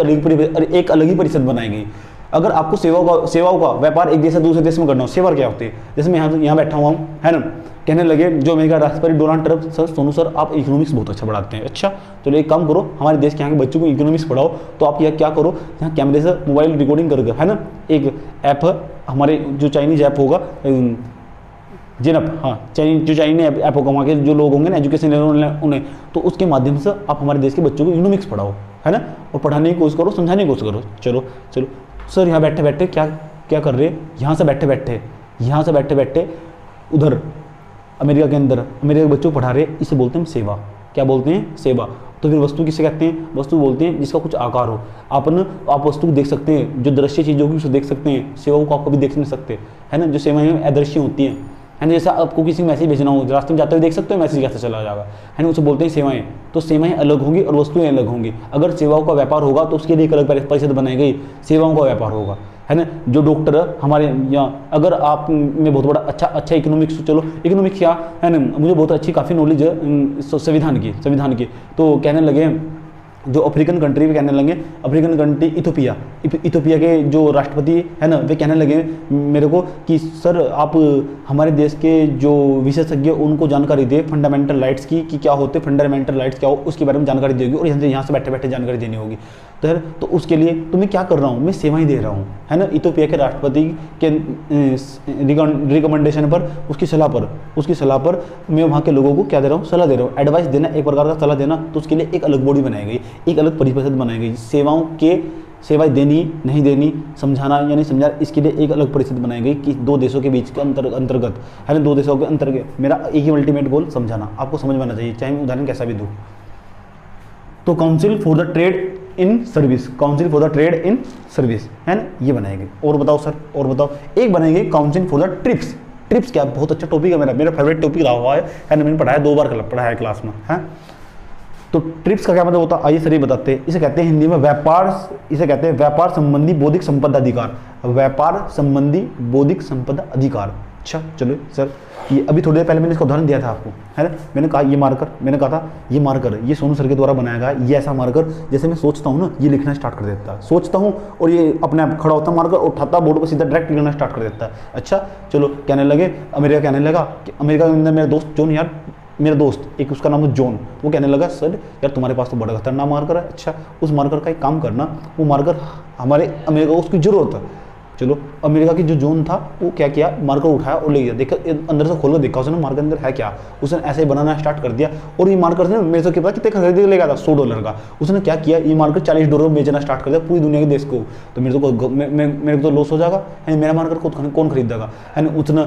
अलग ही परिषद बनाई गई। अगर आपको सेवाओं का व्यापार एक देश से दूसरे देश में करना हो, सेवा क्या होती है, जैसे मैं यहाँ बैठा हुआ हूँ, है ना, कहने लगे जो अमेरिका राष्ट्रपति Donald Trump, sir Sonu sir आप इकोनॉमिक्स बहुत अच्छा पढ़ाते हैं। अच्छा चलो एक काम करो, हमारे देश के यहाँ के बच्चों को इकोनॉमिक्स पढ़ाओ। तो आप यहाँ क्या करो, यहाँ कैमरे से मोबाइल रिकॉर्डिंग करके, है ना, एक ऐप है हमारे जो चाइनीज ऐप होगा जेनअप, हाँ जो चाइनीज ऐप होगा, वहाँ के जो लोग होंगे ना एजुकेशन उन्हें, तो उसके माध्यम से आप हमारे देश के बच्चों को इकोनॉमिक्स पढ़ाओ, है ना, और पढ़ाने की कोशिश करो, समझाने की कोशिश करो। चलो सर यहाँ बैठे बैठे क्या कर रहे हैं, यहाँ से बैठे बैठे उधर अमेरिका के अंदर अमेरिका के बच्चों को पढ़ा रहे, इसे बोलते हैं सेवा। क्या बोलते हैं, सेवा। तो फिर वस्तु किसे कहते हैं, वस्तु बोलते हैं जिसका कुछ आकार हो। आप वस्तु को देख सकते हैं, जो दृश्य चीज़ होगी उसे देख सकते हैं, सेवाओं को आप कभी देख नहीं सकते, है ना। जो सेवाएं अदृश्य होती हैं, है ना, जैसे आपको किसी को मैसेज भेजना हो, रास्ते में जाते हुए देख सकते हो मैसेज कैसे चला जाएगा, है ना, उसे बोलते हैं सेवाएं। तो सेवाएं अलग होंगी और वस्तुएं अलग होंगी। अगर सेवाओं का व्यापार होगा तो उसके लिए एक अलग परिषद बनाई गई, सेवाओं का व्यापार होगा, है ना। जो डॉक्टर हमारे यहाँ, अगर आप में बहुत बड़ा अच्छा इकोनॉमिक्स, चलो इकोनॉमिक्स क्या है ना, मुझे बहुत अच्छी काफ़ी नॉलेज है संविधान की, तो कहने लगे जो अफ्रीकन कंट्री, वे कहने लगे अफ्रीकन कंट्री इथोपिया के जो राष्ट्रपति है ना, वे कहने लगे मेरे को कि सर आप हमारे देश के जो विशेषज्ञ उनको जानकारी दे फंडामेंटल राइट्स की, कि क्या होते फंडामेंटल राइट्स क्या हो, उसके बारे में जानकारी देगी और यहाँ से बैठे बैठे जानकारी देनी होगी। तो उसके लिए तो मैं क्या कर रहा हूँ, मैं सेवाएं दे रहा हूँ, है ना। इथोपिया के राष्ट्रपति के रिकमेंडेशन पर, उसकी सलाह पर मैं वहाँ के लोगों को क्या दे रहा हूँ, सलाह दे रहा हूँ, एडवाइस देना, एक प्रकार का सलाह देना। तो उसके लिए एक अलग बॉडी बनाई गई, एक अलग परिषद बनाई गई, सेवाएं देनी नहीं देनी, समझाना या नहीं समझाना, इसके लिए एक अलग परिषद बनाई गई कि 2 देशों के बीच के अंतर्गत, है ना, 2 देशों के अंतर्गत मेरा एक ही अल्टीमेट गोल समझाना, आपको समझ में आना चाहिए, चाहे मैं उदाहरण कैसा भी दूँ। तो council for the trade in service, council for the trade in service, है ना, ये बनाएंगे। और बताओ सर, और बताओ, एक बनाएंगे काउंसिल फॉर द ट्रिप्स क्या बहुत अच्छा टॉपिक है, मेरा फेवरेट टॉपिक रहा हुआ है ना, मैंने पढ़ाया 2 बार पढ़ाया है क्लास में, है। तो ट्रिप्स का क्या मतलब होता है, आइए सर ये बताते हैं। इसे कहते हैं हिंदी में व्यापार संबंधी बौद्धिक संपदा अधिकार, व्यापार संबंधी बौद्धिक संपदा अधिकार। अच्छा चलो सर, ये अभी थोड़ी देर पहले मैंने इसका उदाहरण दिया था आपको, है ना, मैंने कहा ये मार्कर ये सोनू सर के द्वारा बनाया गया, ये ऐसा मार्कर जैसे मैं सोचता हूँ ना, ये लिखना स्टार्ट कर देता है, सोचता हूँ और ये अपने आप खड़ा होता है मार्कर, उठाता बोर्ड पर सीधा डायरेक्ट लिखना स्टार्ट कर देता है। अच्छा चलो, कहने लगे अमेरिका कहने लगा कि अमेरिका के अंदर मेरा दोस्त एक, उसका नाम है जॉन, वो कहने लगा सर यार तुम्हारे पास तो बड़ा खतरनाक मार्कर है। अच्छा उस मार्कर का एक काम करना, वो मार्कर हमारे अमेरिका को उसकी जरूरत है। चलो अमेरिका की जो जॉन था वो क्या किया, मार्कर उठाया और ले गया, देखा अंदर से खोल कर देखा उसने मार्कर अंदर है क्या, उसने ऐसे ही बनाना स्टार्ट कर दिया। और ये मार्कर ने मेरे से कितना कितने खरीद के ले गया था, $100 का। उसने क्या किया, ये मार्कर $40 में बेचना स्टार्ट कर दिया पूरी दुनिया के देश को। तो मेरे को तो लॉस हो जाएगा, है मेरा मार्कर कौन खरीदेगा, है ना। उसने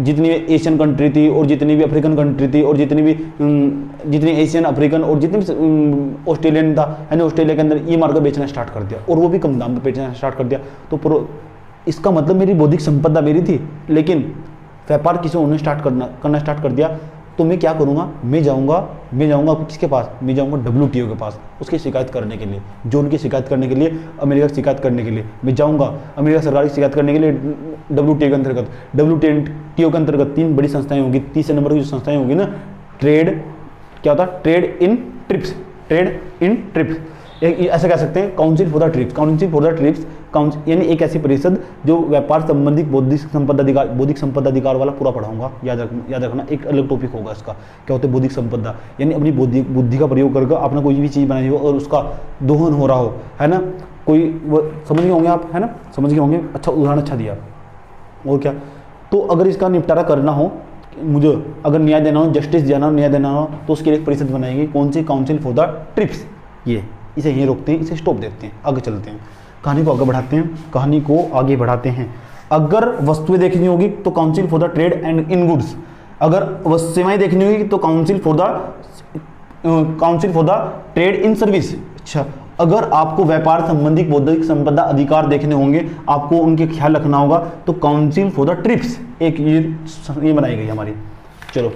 जितनी भी एशियन कंट्री थी और जितनी भी अफ्रीकन कंट्री थी और जितनी एशियन अफ्रीकन और जितनी भी ऑस्ट्रेलियन था, है ना, ऑस्ट्रेलिया के अंदर ये मार्कर बेचना स्टार्ट कर दिया और वो भी कम दाम पर बेचना स्टार्ट कर दिया। तो इसका मतलब मेरी बौद्धिक संपदा मेरी थी, लेकिन व्यापार किसी उन्होंने करना स्टार्ट कर दिया। तो मैं क्या करूँगा, मैं जाऊँगा किसके पास, मैं जाऊँगा WTO के पास, उसकी शिकायत करने के लिए, जो उनकी शिकायत करने के लिए, अमेरिका की शिकायत करने के लिए मैं जाऊँगा, अमेरिका सरकार की शिकायत करने के लिए WTO के अंतर्गत 3 बड़ी संस्थाएं होंगी, तीसरे नंबर की जो संस्थाएं होंगी ना, ट्रेड इन ट्रिप्स, ऐसा कह सकते हैं council for the trips. Council for the trips यानी एक ऐसी परिषद जो व्यापार संबंधित बौद्धिक संपदा अधिकार वाला पूरा पढ़ाऊंगा। याद रखना, एक अलग टॉपिक होगा इसका। क्या होता है बौद्धिक संपदा, यानी अपनी बुद्धि का प्रयोग करके आपने कोई भी चीज़ बनाई हो और उसका दोहन हो रहा हो, है ना, कोई वो समझ गए होंगे आप, है ना, समझ गए होंगे। अच्छा उदाहरण अच्छा दिया। और क्या, तो अगर इसका निपटारा करना हो, मुझे अगर न्याय देना हो, जस्टिस देना हो, न्याय देना हो, तो उसके लिए एक परिषद बनाएगी। कौन सी? Council for the TRIPS. ये इसे यहीं रोकते हैं, इसे स्टॉप देते हैं, आगे चलते हैं, कहानी को आगे बढ़ाते हैं, कहानी को आगे बढ़ाते हैं। अगर वस्तुएं देखनी होगी तो council for the trade and in goods. अगर सेवाएं देखनी होगी तो council for the trade in service. अच्छा, अगर आपको व्यापार संबंधी बौद्धिक संपदा अधिकार देखने होंगे, आपको उनके ख्याल रखना होगा, तो काउंसिल फॉर द ट्रिप्स एक ये बनाई गई हमारी। चलो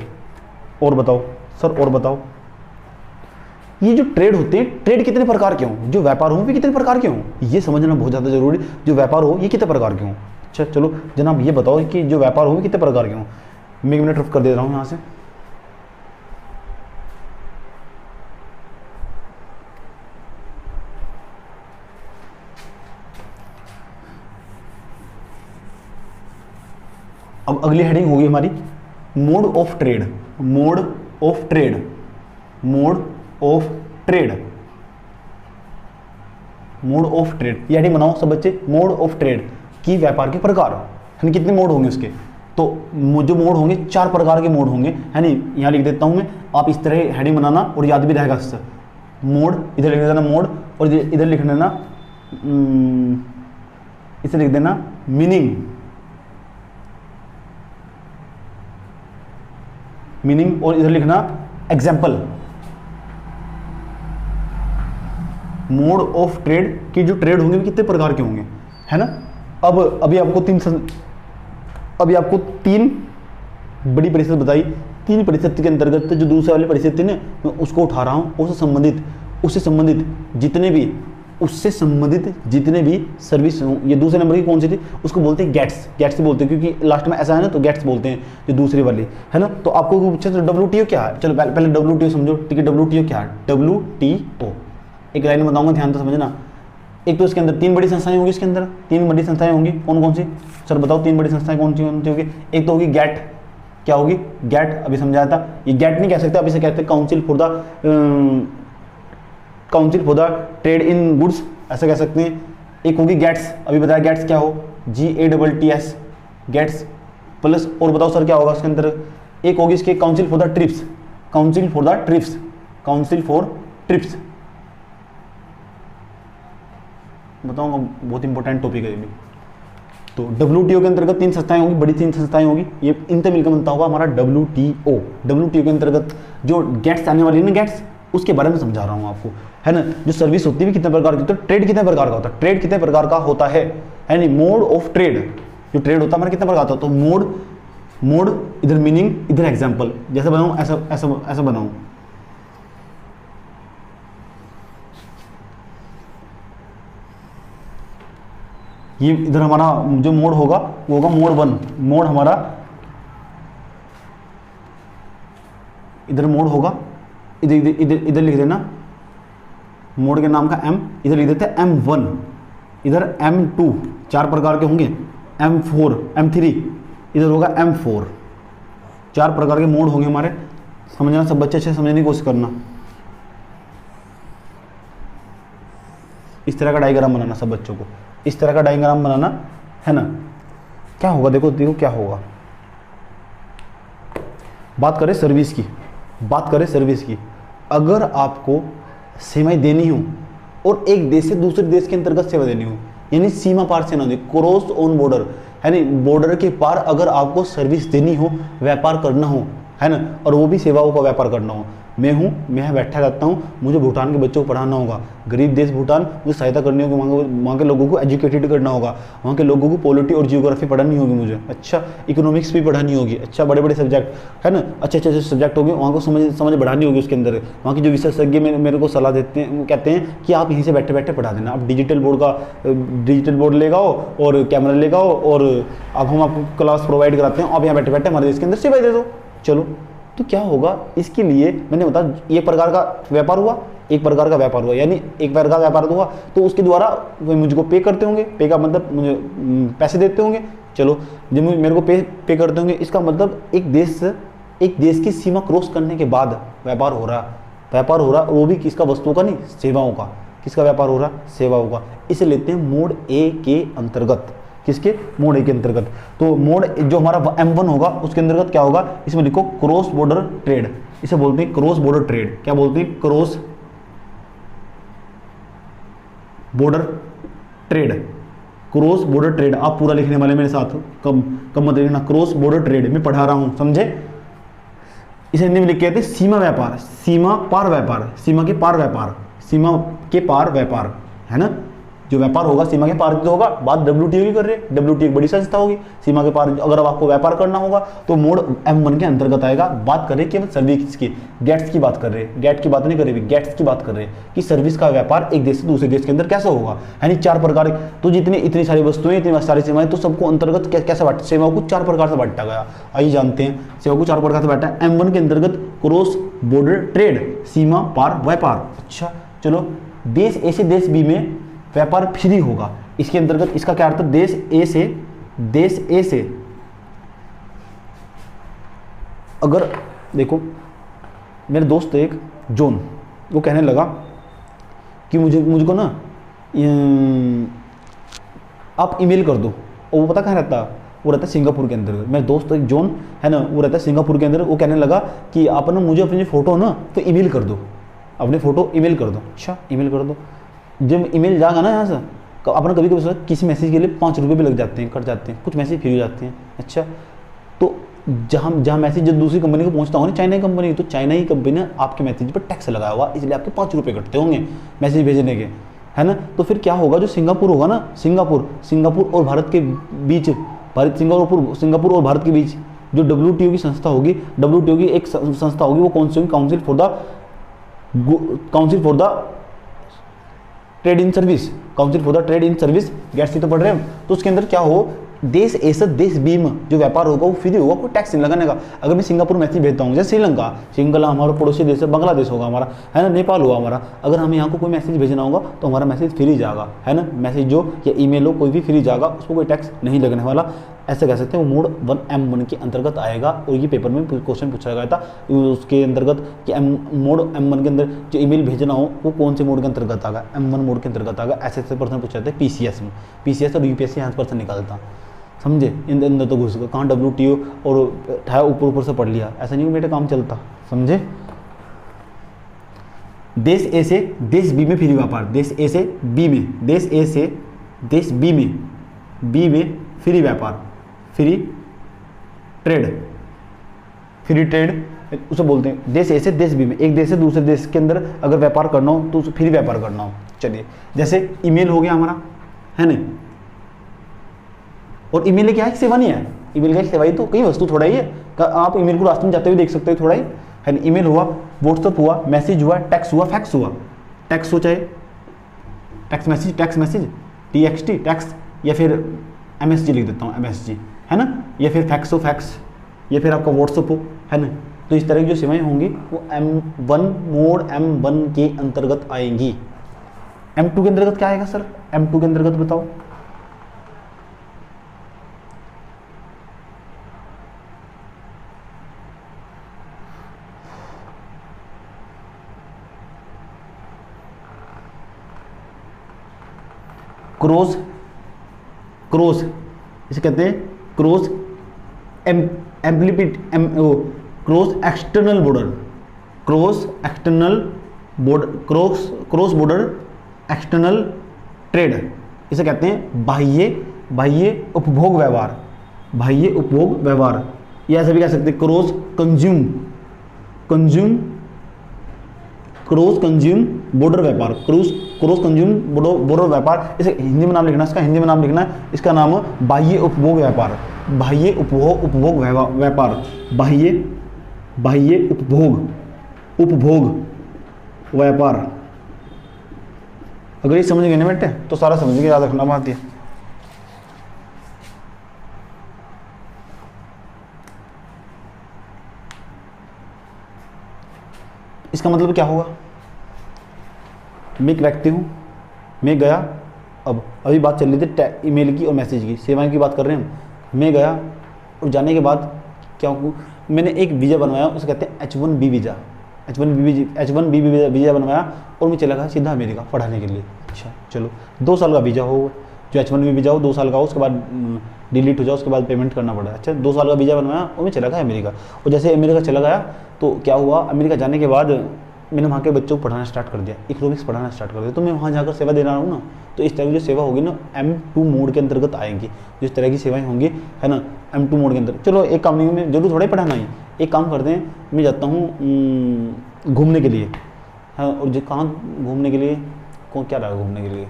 और बताओ सर, और बताओ, ये जो ट्रेड होते हैं, ट्रेड कितने प्रकार के हों? जो व्यापार हो भी कितने प्रकार के हों, ये समझना बहुत ज़्यादा जरूरी। जो व्यापार हो ये कितने प्रकार के हों? अच्छा चलो जनाब ये बताओ कि जो व्यापार हो कितने प्रकार के हों। मैं 1 मिनट रफ कर दे रहा हूँ यहाँ से। अब अगली हेडिंग होगी हमारी mode of trade. Mode of trade, mode of trade, mode of trade. ये हेडिंग बनाओ सब बच्चे, मोड ऑफ ट्रेड की व्यापार के प्रकार, यानी कितने मोड होंगे उसके। तो जो मोड होंगे 4 प्रकार के मोड होंगे, है नहीं, यहाँ लिख देता हूँ मैं, आप इस तरह हेडिंग बनाना और याद भी रहेगा इससे। मोड इधर लिख देना मोड, और इधर लिख देना इसे लिख देना मीनिंग, मीनिंग, और इधर लिखना एग्जाम्पल। मोड ऑफ ट्रेड की जो ट्रेड होंगे कितने प्रकार के होंगे, है ना। अब अभी आपको तीन बड़ी परिषद बताई। 3 परिषद के अंतर्गत जो दूसरे वाली परिषद थी ना, मैं उसको उठा रहा हूँ। उससे संबंधित जितने भी सर्विस हों, ये दूसरे नंबर की कौन सी थी, उसको बोलते हैं गेट्स। गेट्स बोलते हैं क्योंकि लास्ट में ऐसा है ना, तो गेट्स बोलते हैं जो दूसरी वाली, है ना। तो आपको पूछा तो WTO क्या है, चलो पहले WTO समझो, ठीक है। WTO क्या है? WTO एक लाइन बताऊंगा, ध्यान तो समझना। एक तो इसके अंदर 3 बड़ी संस्थाएं होंगी, इसके अंदर 3 बड़ी संस्थाएं होंगी। कौन कौन सी सर बताओ? 3 बड़ी संस्थाएं कौन सी होगी? एक तो होगी गैट। क्या होगी? गैट, अभी समझाया था। ये गैट नहीं कह सकते, अब इसे कहते हैं council for the trade in goods, ऐसा कह सकते हैं। एक होगी गेट्स, अभी बताया गेट्स क्या हो, GATTS, गेट्स प्लस, और बताओ सर क्या होगा उसके अंदर। एक होगी इसके council for the trips, council for the trips, council for trips. बताऊंगा, बहुत इंपॉर्टेंट टॉपिक है ये भी। तो WTO के अंतर्गत 3 संस्थाएं होंगी, बड़ी 3 संस्थाएं होंगी, ये इनसे मिलकर बनता होगा हमारा WTO। WTO के अंतर्गत जो गेट्स आने वाली है ना, गेट्स, उसके बारे में समझा रहा हूँ आपको, है ना। जो सर्विस होती है कितने प्रकार की, तो ट्रेड कितने प्रकार का होता है, ट्रेड कितने प्रकार का होता है नहीं। मोड ऑफ ट्रेड, जो ट्रेड होता है हमारा कितने प्रकार का होता है, तो मोड इधर मीनिंग, इधर एग्जाम्पल। जैसे बनाऊँ ऐसा बनाऊँ, ये इधर हमारा जो मोड होगा वो होगा मोड 1। मोड हमारा इधर मोड होगा, इधर लिख देना मोड के नाम का M, इधर लिख देते हैं M1, इधर M2, 4 प्रकार के होंगे, M4, M3, इधर होगा M4। 4 प्रकार के मोड होंगे हमारे। समझना सब बच्चे, अच्छे समझने की कोशिश करना। इस तरह का डायग्राम बनाना सब बच्चों को, इस तरह का डायग्राम बनाना, है ना। क्या होगा, देखो क्या होगा। बात करें सर्विस की, अगर आपको सेवाएं देनी हो और एक देश से दूसरे देश के अंतर्गत सेवा देनी हो, यानी सीमा पार से ना दे, क्रॉस ऑन बॉर्डर, है नहीं, बॉर्डर के पार अगर आपको सर्विस देनी हो, व्यापार करना हो, है ना, और वो भी सेवाओं का व्यापार करना हो। मैं यहाँ बैठा रहता हूँ, मुझे भूटान के बच्चों को पढ़ाना होगा, गरीब देश भूटान, मुझे सहायता करनी होगी, वहाँ के लोगों को एजुकेटेड करना होगा, वहाँ के लोगों को पॉलिटी और जियोग्राफी पढ़ानी होगी मुझे, अच्छा इकोनॉमिक्स भी पढ़ानी होगी, अच्छा बड़े सब्जेक्ट, है ना, अच्छे सब्जेक्ट होंगे, वहाँ को समझ बढ़ानी होगी उसके अंदर। वहाँ की जो विशेषज्ञ मेरे को सलाह देते हैं, कहते हैं कि आप यहीं से बैठे पढ़ा देना। आप डिजिटल बोर्ड ले आओ और कैमरा ले आओ, और अब हम आपको क्लास प्रोवाइड कराते हैं, आप यहाँ बैठे हमारे देश के अंदर सेवाएं दे दो। चलो, तो क्या होगा इसके लिए, मैंने बताया एक प्रकार का व्यापार हुआ, एक प्रकार का व्यापार हुआ, यानी एक प्रकार का व्यापार हुआ तो उसके द्वारा वो मुझको पे करते होंगे, पे का मतलब मुझे पैसे देते होंगे। चलो जब मेरे को पे करते होंगे, इसका मतलब एक देश की सीमा क्रॉस करने के बाद व्यापार हो रहा, वो भी किसका, वस्तुओं का नहीं, सेवाओं का। किसका व्यापार हो रहा, सेवाओं का। इसे लेते हैं मोड ए के अंतर्गत। किसके, मोड ए के अंतर्गत। तो मोड जो हमारा M1 होगा उसके अंतर्गत क्या होगा, इसमें लिखो क्रॉस बॉर्डर ट्रेड। इसे बोलते हैं क्रॉस बॉर्डर ट्रेड। क्या बोलते हैं, cross border trade. Cross border trade, आप पूरा लिखने वाले मेरे साथ, कम मत लिखना। क्रॉस बॉर्डर ट्रेड मैं पढ़ा रहा हूं, समझे। इसे हिंदी में लिख के कहते हैं सीमा व्यापार, सीमा पार व्यापार, सीमा के पार व्यापार, सीमा के पार व्यापार, है ना। जो व्यापार होगा सीमा के पार तो होगा। बात WTO की कर रहे हैं, WTO एक बड़ी संस्था होगी, सीमा के पार अगर अब आपको व्यापार करना होगा तो मोड M1 के अंतर्गत आएगा। बात कर रहे हैं केवल सर्विस की, गेट्स की बात कर रहे हैं, गेट की बात नहीं कर रहे, गेट्स की बात कर रहे हैं कि सर्विस का व्यापार एक देश से दूसरे देश के अंदर कैसे होगा, यानी 4 प्रकार। तो जितनी इतनी सारी वस्तुएं, इतनी सारी सेवाएं, तो सबको अंतर्गत कैसे बांटा, सेवाओं को 4 प्रकार से बांटा गया। आइए जानते हैं, सेवा को 4 प्रकार से बांटा है। M1 के अंतर्गत क्रॉस बॉर्डर ट्रेड, सीमा पार व्यापार। अच्छा चलो, देश ए से देश बी में व्यापार फ्री होगा। इसके अंतर्गत इसका क्या अर्थ है, देश ए से अगर देखो, मेरे दोस्त एक जॉन, वो कहने लगा कि मुझको ना आप ईमेल कर दो। और वो पता कहाँ रहता, वो रहता है सिंगापुर के अंदर। मेरे दोस्त एक जॉन है ना, वो रहता है सिंगापुर के अंदर। वो कहने लगा कि आप ना मुझे अपनी फोटो ना तो ईमेल कर दो, अपनी फोटो ईमेल कर दो। अच्छा ईमेल कर दो। जब ईमेल जाएगा ना यहाँ से, अपना कभी कभी किसी मैसेज के लिए 5 रुपये भी लग जाते हैं, कट जाते हैं, कुछ मैसेज फ्री हो जाते हैं। अच्छा तो जहाँ मैसेज जब दूसरी कंपनी को पहुँचता होगा ना, चाइना की कंपनी, तो चाइना की कंपनी ने आपके मैसेज पर टैक्स लगाया हुआ, इसलिए आपके 5 रुपये कटते होंगे मैसेज भेजने के, है ना। तो फिर क्या होगा, जो सिंगापुर होगा ना, सिंगापुर और भारत के बीच, सिंगापुर और भारत के बीच जो WTO की संस्था होगी, WTO की एक संस्था होगी, वो कौन सी होगी, council for the trade in service, council for the trade in service, GATS तो पढ़ रहे हैं। तो उसके अंदर क्या हो, देश ए से देश बी में जो व्यापार होगा वो फ्री होगा, कोई टैक्स नहीं लगाने का। अगर मैं सिंगापुर मैसेज भेजता हूँ, जैसे श्रीलंका हमारा पड़ोसी देश है, बांग्लादेश होगा हमारा, है ना, नेपाल होगा हमारा, अगर हमें यहाँ को कोई मैसेज भेजना होगा तो हमारा मैसेज फ्री जाएगा, है ना। मैसेज जो या ईमेल हो कोई भी फ्री जाएगा, उसको कोई टैक्स नहीं लगने वाला। ऐसे कह सकते हैं वो मोड 1M1 के अंतर्गत आएगा। और ये पेपर में क्वेश्चन पूछा गया था उसके अंतर्गत कि मोड M1 के अंदर जो ईमेल भेजना हो वो कौन से मोड के अंतर्गत आएगा, M1 मोड के अंतर्गत आएगा। ऐसे प्रश्न पूछा जाता है PCS में, PCS और UPSC यहाँ प्रश्न निकालता, समझे। इन अंदर तो घुस गए कहाँ, WTO और ऊपर से पढ़ लिया, ऐसा नहीं बेटा काम चलता, समझे। देश ए से देश बी में फ्री व्यापार, देश ए से बी में, देश ए से देश बी में फ्री व्यापार, फ्री ट्रेड उसे बोलते हैं। देश ए से देश बी में, एक देश से दूसरे देश के अंदर अगर व्यापार करना हो तो उसे फ्री व्यापार करना हो। चलिए, जैसे ईमेल हो गया हमारा, है ना। और ईमेल क्या है, सेवा नहीं है, ईमेल का सेवा ही तो कई वस्तु थोड़ा ही है। आप ईमेल को रास्ते में जाते हुए देख सकते हो, थोड़ा ही है ना। ईमेल हुआ, व्हाट्सएप हुआ, मैसेज हुआ, टैक्स हुआ, फैक्स हुआ। टैक्स हो चाहे टैक्स मैसेज TXT टैक्स, या फिर MSG लिख देता हूँ, MSG, है ना, या फिर फैक्स हो, फैक्स, या फिर आपका व्हाट्सएप हो, है ना। तो इस तरह की जो सेवाएं होंगी वो मोड M1 के अंतर्गत आएंगी। M2 के अंतर्गत क्या आएगा सर, M2 के अंतर्गत बताओ। क्रॉस इसे कहते हैं cross external border external trade. इसे कहते हैं बाह्य उपभोग व्यवहार, या ऐसे भी कह सकते हैं क्रॉस कंज्यूम बॉर्डर व्यापार, क्रॉस कंज्यूम बॉर्डर व्यापार। इसे हिंदी में नाम लिखना, इसका नाम बाह्य उपभोग व्यापार, बाह्य उपभोग व्यापार। अगर ये समझ गए ना बेटे तो सारा समझ के याद रखना बात है। इसका मतलब क्या होगा, मैं एक व्यक्ति हूँ, मैं गया, अब अभी बात चल रही थी ईमेल की और मैसेज की, सेवाएं की बात कर रहे हैं हम। मैं गया और जाने के बाद क्या हुआ, मैंने एक वीज़ा बनवाया, उसे कहते हैं H1B वीज़ा। H1B वीज़ा बनवाया और मैं चला गया सीधा अमेरिका पढ़ाने के लिए। अच्छा चलो, 2 साल का वीज़ा हो, जो H1B वीज़ा हो 2 साल का हो, उसके बाद डिलीट हो जाओ, उसके बाद पेमेंट करना पड़ा। अच्छा 2 साल का वीज़ा बनवाया और मैं चला गया अमेरिका। और जैसे अमेरिका चला गया तो क्या हुआ, अमेरिका जाने के बाद मैंने वहाँ के बच्चों को पढ़ाना स्टार्ट कर दिया, इकोनॉमिक्स पढ़ाना स्टार्ट कर दिया। तो मैं वहाँ जाकर सेवा दे रहा हूँ ना, तो इस तरह की जो सेवा होगी ना M2 मोड के अंतर्गत आएंगी, जिस तरह की सेवाएं होंगी, है ना, M2 मोड के अंदर। चलो एक काम नहीं, मैं जरूर थोड़ा ही पढ़ाना ही, एक काम करते हैं, मैं जाता हूँ घूमने के लिए, हाँ, और जो कहाँ घूमने के लिए, कौन क्या रहा घूमने के लिए,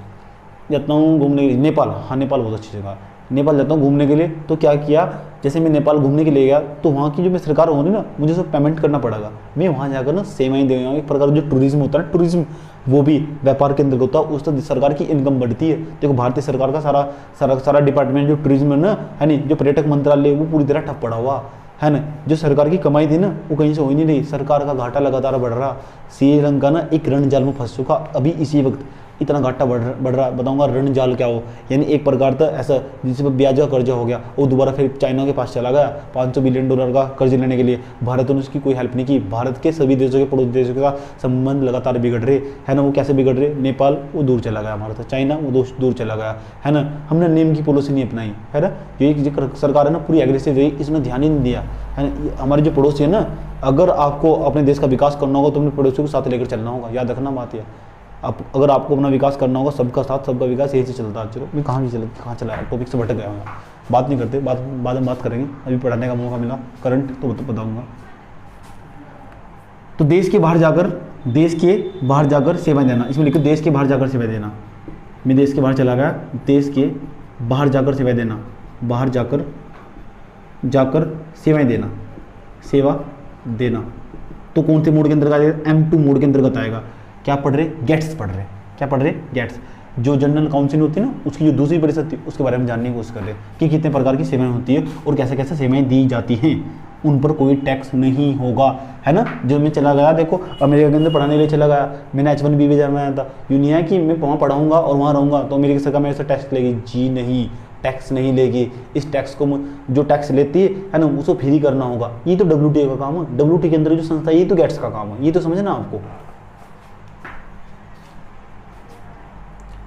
जाता हूँ घूमने के लिए नेपाल। हाँ नेपाल बहुत अच्छी जगह, नेपाल जाता हूँ घूमने के लिए। तो क्या किया, जैसे मैं नेपाल घूमने के लिए गया तो वहाँ की जो मैं सरकार होगी ना, मुझे सब पेमेंट करना पड़ेगा। मैं वहाँ जाकर ना सेवाएं देगा, एक प्रकार जो टूरिज्म होता है ना, टूरिज्म वो भी व्यापार के अंदर होता है, उससे सरकार की इनकम बढ़ती है। देखो भारतीय सरकार का सारा डिपार्टमेंट जो टूरिज्म है ना, है नहीं, जो पर्यटक मंत्रालय वो पूरी तरह ठप पड़ा हुआ है ना। जो सरकार की कमाई थी ना वो कहीं से हो ही नहीं रही, सरकार का घाटा लगातार बढ़ रहा। श्रीलंका ना एक रण जाल में फंस चुका अभी इसी वक्त, इतना घाटा बढ़ रहा। बताऊंगा रण जाल क्या हो, यानी एक प्रकार का ऐसा जिसमें ब्याज का कर्जा हो गया, वो दोबारा फिर चाइना के पास चला गया $500 बिलियन का कर्ज लेने के लिए। भारत ने उसकी कोई हेल्प नहीं की। भारत के सभी देशों के पड़ोसी देशों के साथ संबंध लगातार बिगड़ रहे, है ना। वो कैसे बिगड़ रहे, नेपाल वो दूर चला गया हमारा, चाइना वो दूर चला गया, है ना। हमने नेम की पॉलिसी नहीं अपनाई, है ना। जो सरकार है ना पूरी एग्रेसिव रही, इसमें ध्यान ही नहीं दिया, है ना। हमारे जो पड़ोसी है ना, अगर आपको अपने देश का विकास करना होगा तो अपने पड़ोसियों को साथ लेकर चलना होगा, याद रखना बात है। अगर आपको अपना विकास करना होगा, सबका साथ सबका विकास, यही से चलता है। चलो मैं कहाँ चला टॉपिक से भटक गया हूँ, बात नहीं करते, बाद में बात करेंगे। अभी पढ़ाने का मौका मिला करंट तो बताऊँगा। तो देश के बाहर जाकर सेवाएं देना, इसमें लिखो देश के बाहर जाकर सेवाएं देना। मैं देश के बाहर चला गया, देश के बाहर जाकर सेवाएं देना, बाहर जाकर सेवाएं देना, सेवा देना। तो कौन से मोड के अंतर्गत आएगा, M2 मोड के अंतर्गत आएगा। क्या पढ़ रहे, गेट्स पढ़ रहे, क्या पढ़ रहे, गेट्स। जो जनरल काउंसिल होती है ना, उसकी जो दूसरी परिषद थी, उसके बारे में जानने की कोशिश कर रहे कि कितने प्रकार की सेवाएं होती है और कैसे कैसे सेवाएं दी जाती हैं। उन पर कोई टैक्स नहीं होगा, है ना। जो मैं चला गया, देखो अमेरिका के अंदर पढ़ाने के लिए चला गया, मैंने H1B वीज़ा में आया था। यूँ नहीं है कि मैं वहाँ पढ़ाऊँगा और वहाँ रहूँगा तो अमेरिका सरकार मेरे से टैक्स लेगी, जी नहीं, टैक्स नहीं लेगी। इस टैक्स को जो टैक्स लेती है ना, उसको फ्री करना होगा। ये तो WTO का काम है, WTO के अंदर जो संस्था है, ये तो गेट्स का काम है, ये तो समझना आपको।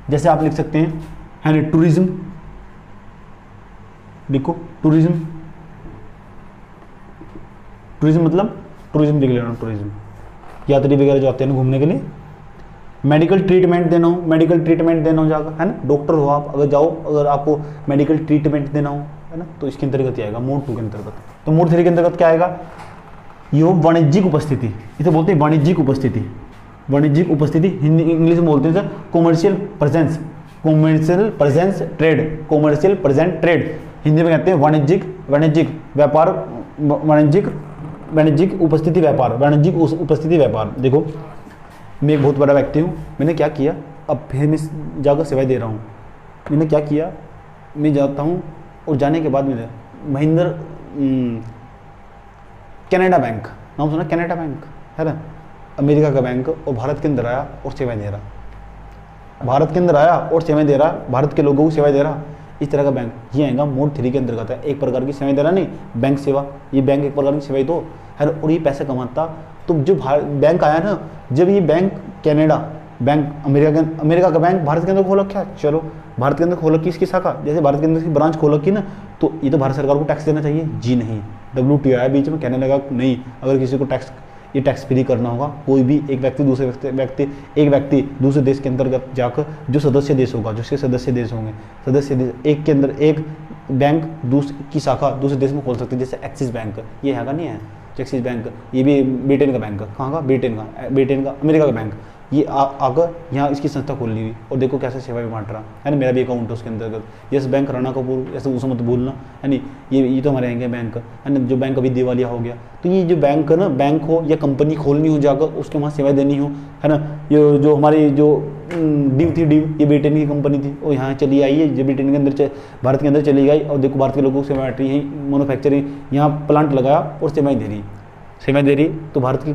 जैसे आप लिख सकते हैं, है ना, टूरिज्म, लिखो टूरिज्म मतलब टूरिज्म लिख लेना, टूरिज्म यात्री वगैरह जो आते हैं घूमने के लिए। मेडिकल ट्रीटमेंट देना हो जाकर, है ना। डॉक्टर हो आप, अगर जाओ, अगर आपको मेडिकल ट्रीटमेंट देना हो, है ना, तो इसके अंतर्गत आएगा मोड 2 के अंतर्गत। तो मोड 3 के अंतर्गत क्या आएगा, ये वाणिज्यिक उपस्थिति, इसे बोलते हैं वाणिज्यिक उपस्थिति। वाणिज्यिक उपस्थिति हिंदी इंग्लिश में बोलते हैं sir commercial presence trade, Hindi में कहते हैं वाणिज्यिक व्यापार, वाणिज्यिक उपस्थिति व्यापार। देखो मैं एक बहुत बड़ा व्यक्ति हूँ, मैंने क्या किया, अब फिर मैं जाकर सेवाएं दे रहा हूँ। मैंने क्या किया, मैं जाता हूँ और जाने के बाद मैंने महिंद्रा कनाडा बैंक, नाम सुना, कनाडा बैंक है ना, अमेरिका का बैंक, और भारत के अंदर आया और सेवाएं दे रहा, भारत के लोगों को सेवाएं दे रहा। इस तरह का बैंक ये आएगा मोड 3 के अंतर्गत है। एक प्रकार की सेवाएं दे रहा, नहीं बैंक सेवा, ये बैंक एक प्रकार की सेवाई तो है, और ये पैसे कमाता। तो जो बैंक आया ना, जब ये बैंक कनाडा बैंक, अमेरिका का बैंक भारत के अंदर खोल रखा, चलो भारत के अंदर खोल रखी इसकी शाखा, जैसे भारत के अंदर की ब्रांच खोल रखी ना, तो ये तो भारत सरकार को टैक्स देना चाहिए, जी नहीं। WTO आया बीच में, कहने लगा नहीं, अगर किसी को टैक्स फ्री करना होगा, कोई भी एक व्यक्ति दूसरे देश के अंतर्गत जाकर, जो सदस्य देश होगा, जो उसके सदस्य देश होंगे, एक के अंदर एक बैंक की शाखा दूसरे देश में खोल सकते हैं। जैसे एक्सिस बैंक, ये है का नहीं है एक्सिस बैंक, ये भी ब्रिटेन का बैंक, कहाँ का, ब्रिटेन का अमेरिका का बैंक, ये आकर यहाँ इसकी संस्था खोल ली हुई, और देखो कैसे सेवा भी बांट रहा है ना। मेरा भी अकाउंट है उसके अंतर्गत। यस बैंक, राणा कपूर, ऐसे उसे मत भूलना, है नहीं। ये तो हमारे यहाँ बैंक है ना, जो बैंक अभी दिवालिया हो गया। तो ये जो बैंक है ना, बैंक हो या कंपनी खोलनी हो जाकर, उसके वहाँ सेवाएं देनी हो, है ना। ये जो हमारी जो डिव थी, ये ब्रिटेन की कंपनी थी, और यहाँ चली आई है, जो ब्रिटेन के अंदर भारत के अंदर चली गई, और देखो भारत के लोगों को सेवाएं बांट रही है, मैन्युफैक्चरिंग यहाँ प्लांट लगाया और सेवाएं दे रही। सेवाएं दे रही तो भारत की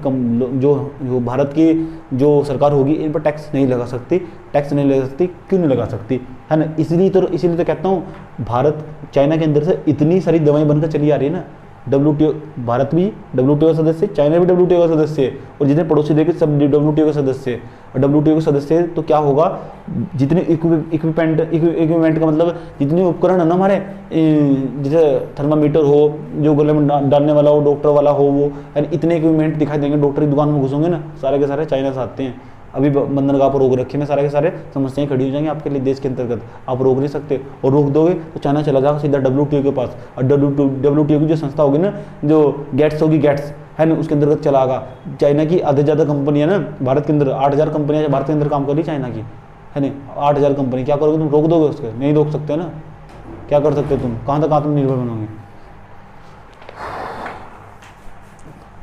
जो भारत की जो सरकार होगी इन पर टैक्स नहीं लगा सकती। टैक्स नहीं लगा सकती, क्यों नहीं लगा सकती, है ना? इसीलिए तो कहता हूँ भारत चाइना के अंदर से इतनी सारी दवाएं बनकर चली आ रही है ना। WTO, भारत भी WTO का सदस्य है, चाइना भी WTO का सदस्य है, और जितने पड़ोसी देश सब WTO का सदस्य है। और WTO के सदस्य है तो क्या होगा, जितने इक्विपमेंट का मतलब जितने उपकरण है ना हमारे, जैसे थर्मामीटर हो, जो गले में डालने वाला हो, डॉक्टर वाला हो, वो इतने इक्विपमेंट दिखाई देंगे। डॉक्टर की दुकान में घुसोगे ना, सारे के सारे चाइना से आते हैं। अभी बंदरगाह पर रोक रखे हैं, सारे के सारे समस्याएं खड़ी हो जाएंगी आपके लिए देश के अंतर्गत। आप रोक नहीं सकते, और रोक दोगे तो चाइना चला जाएगा सीधा WTO के पास। और WTO की जो संस्था होगी ना, जो गेट्स होगी, गेट्स है ना, उसके अंतर्गत चलागा। चाइना की आधे ज़्यादा कंपनियां ना भारत के अंदर, 8,000 कंपनियां भारत के अंदर काम कर रही चाइना की, है ना। 8,000 कंपनी, क्या करोगे तुम? रोक दोगे उसके? नहीं रोक सकते ना। क्या कर सकते तुम? कहाँ तक आत्मनिर्भर बनोगे?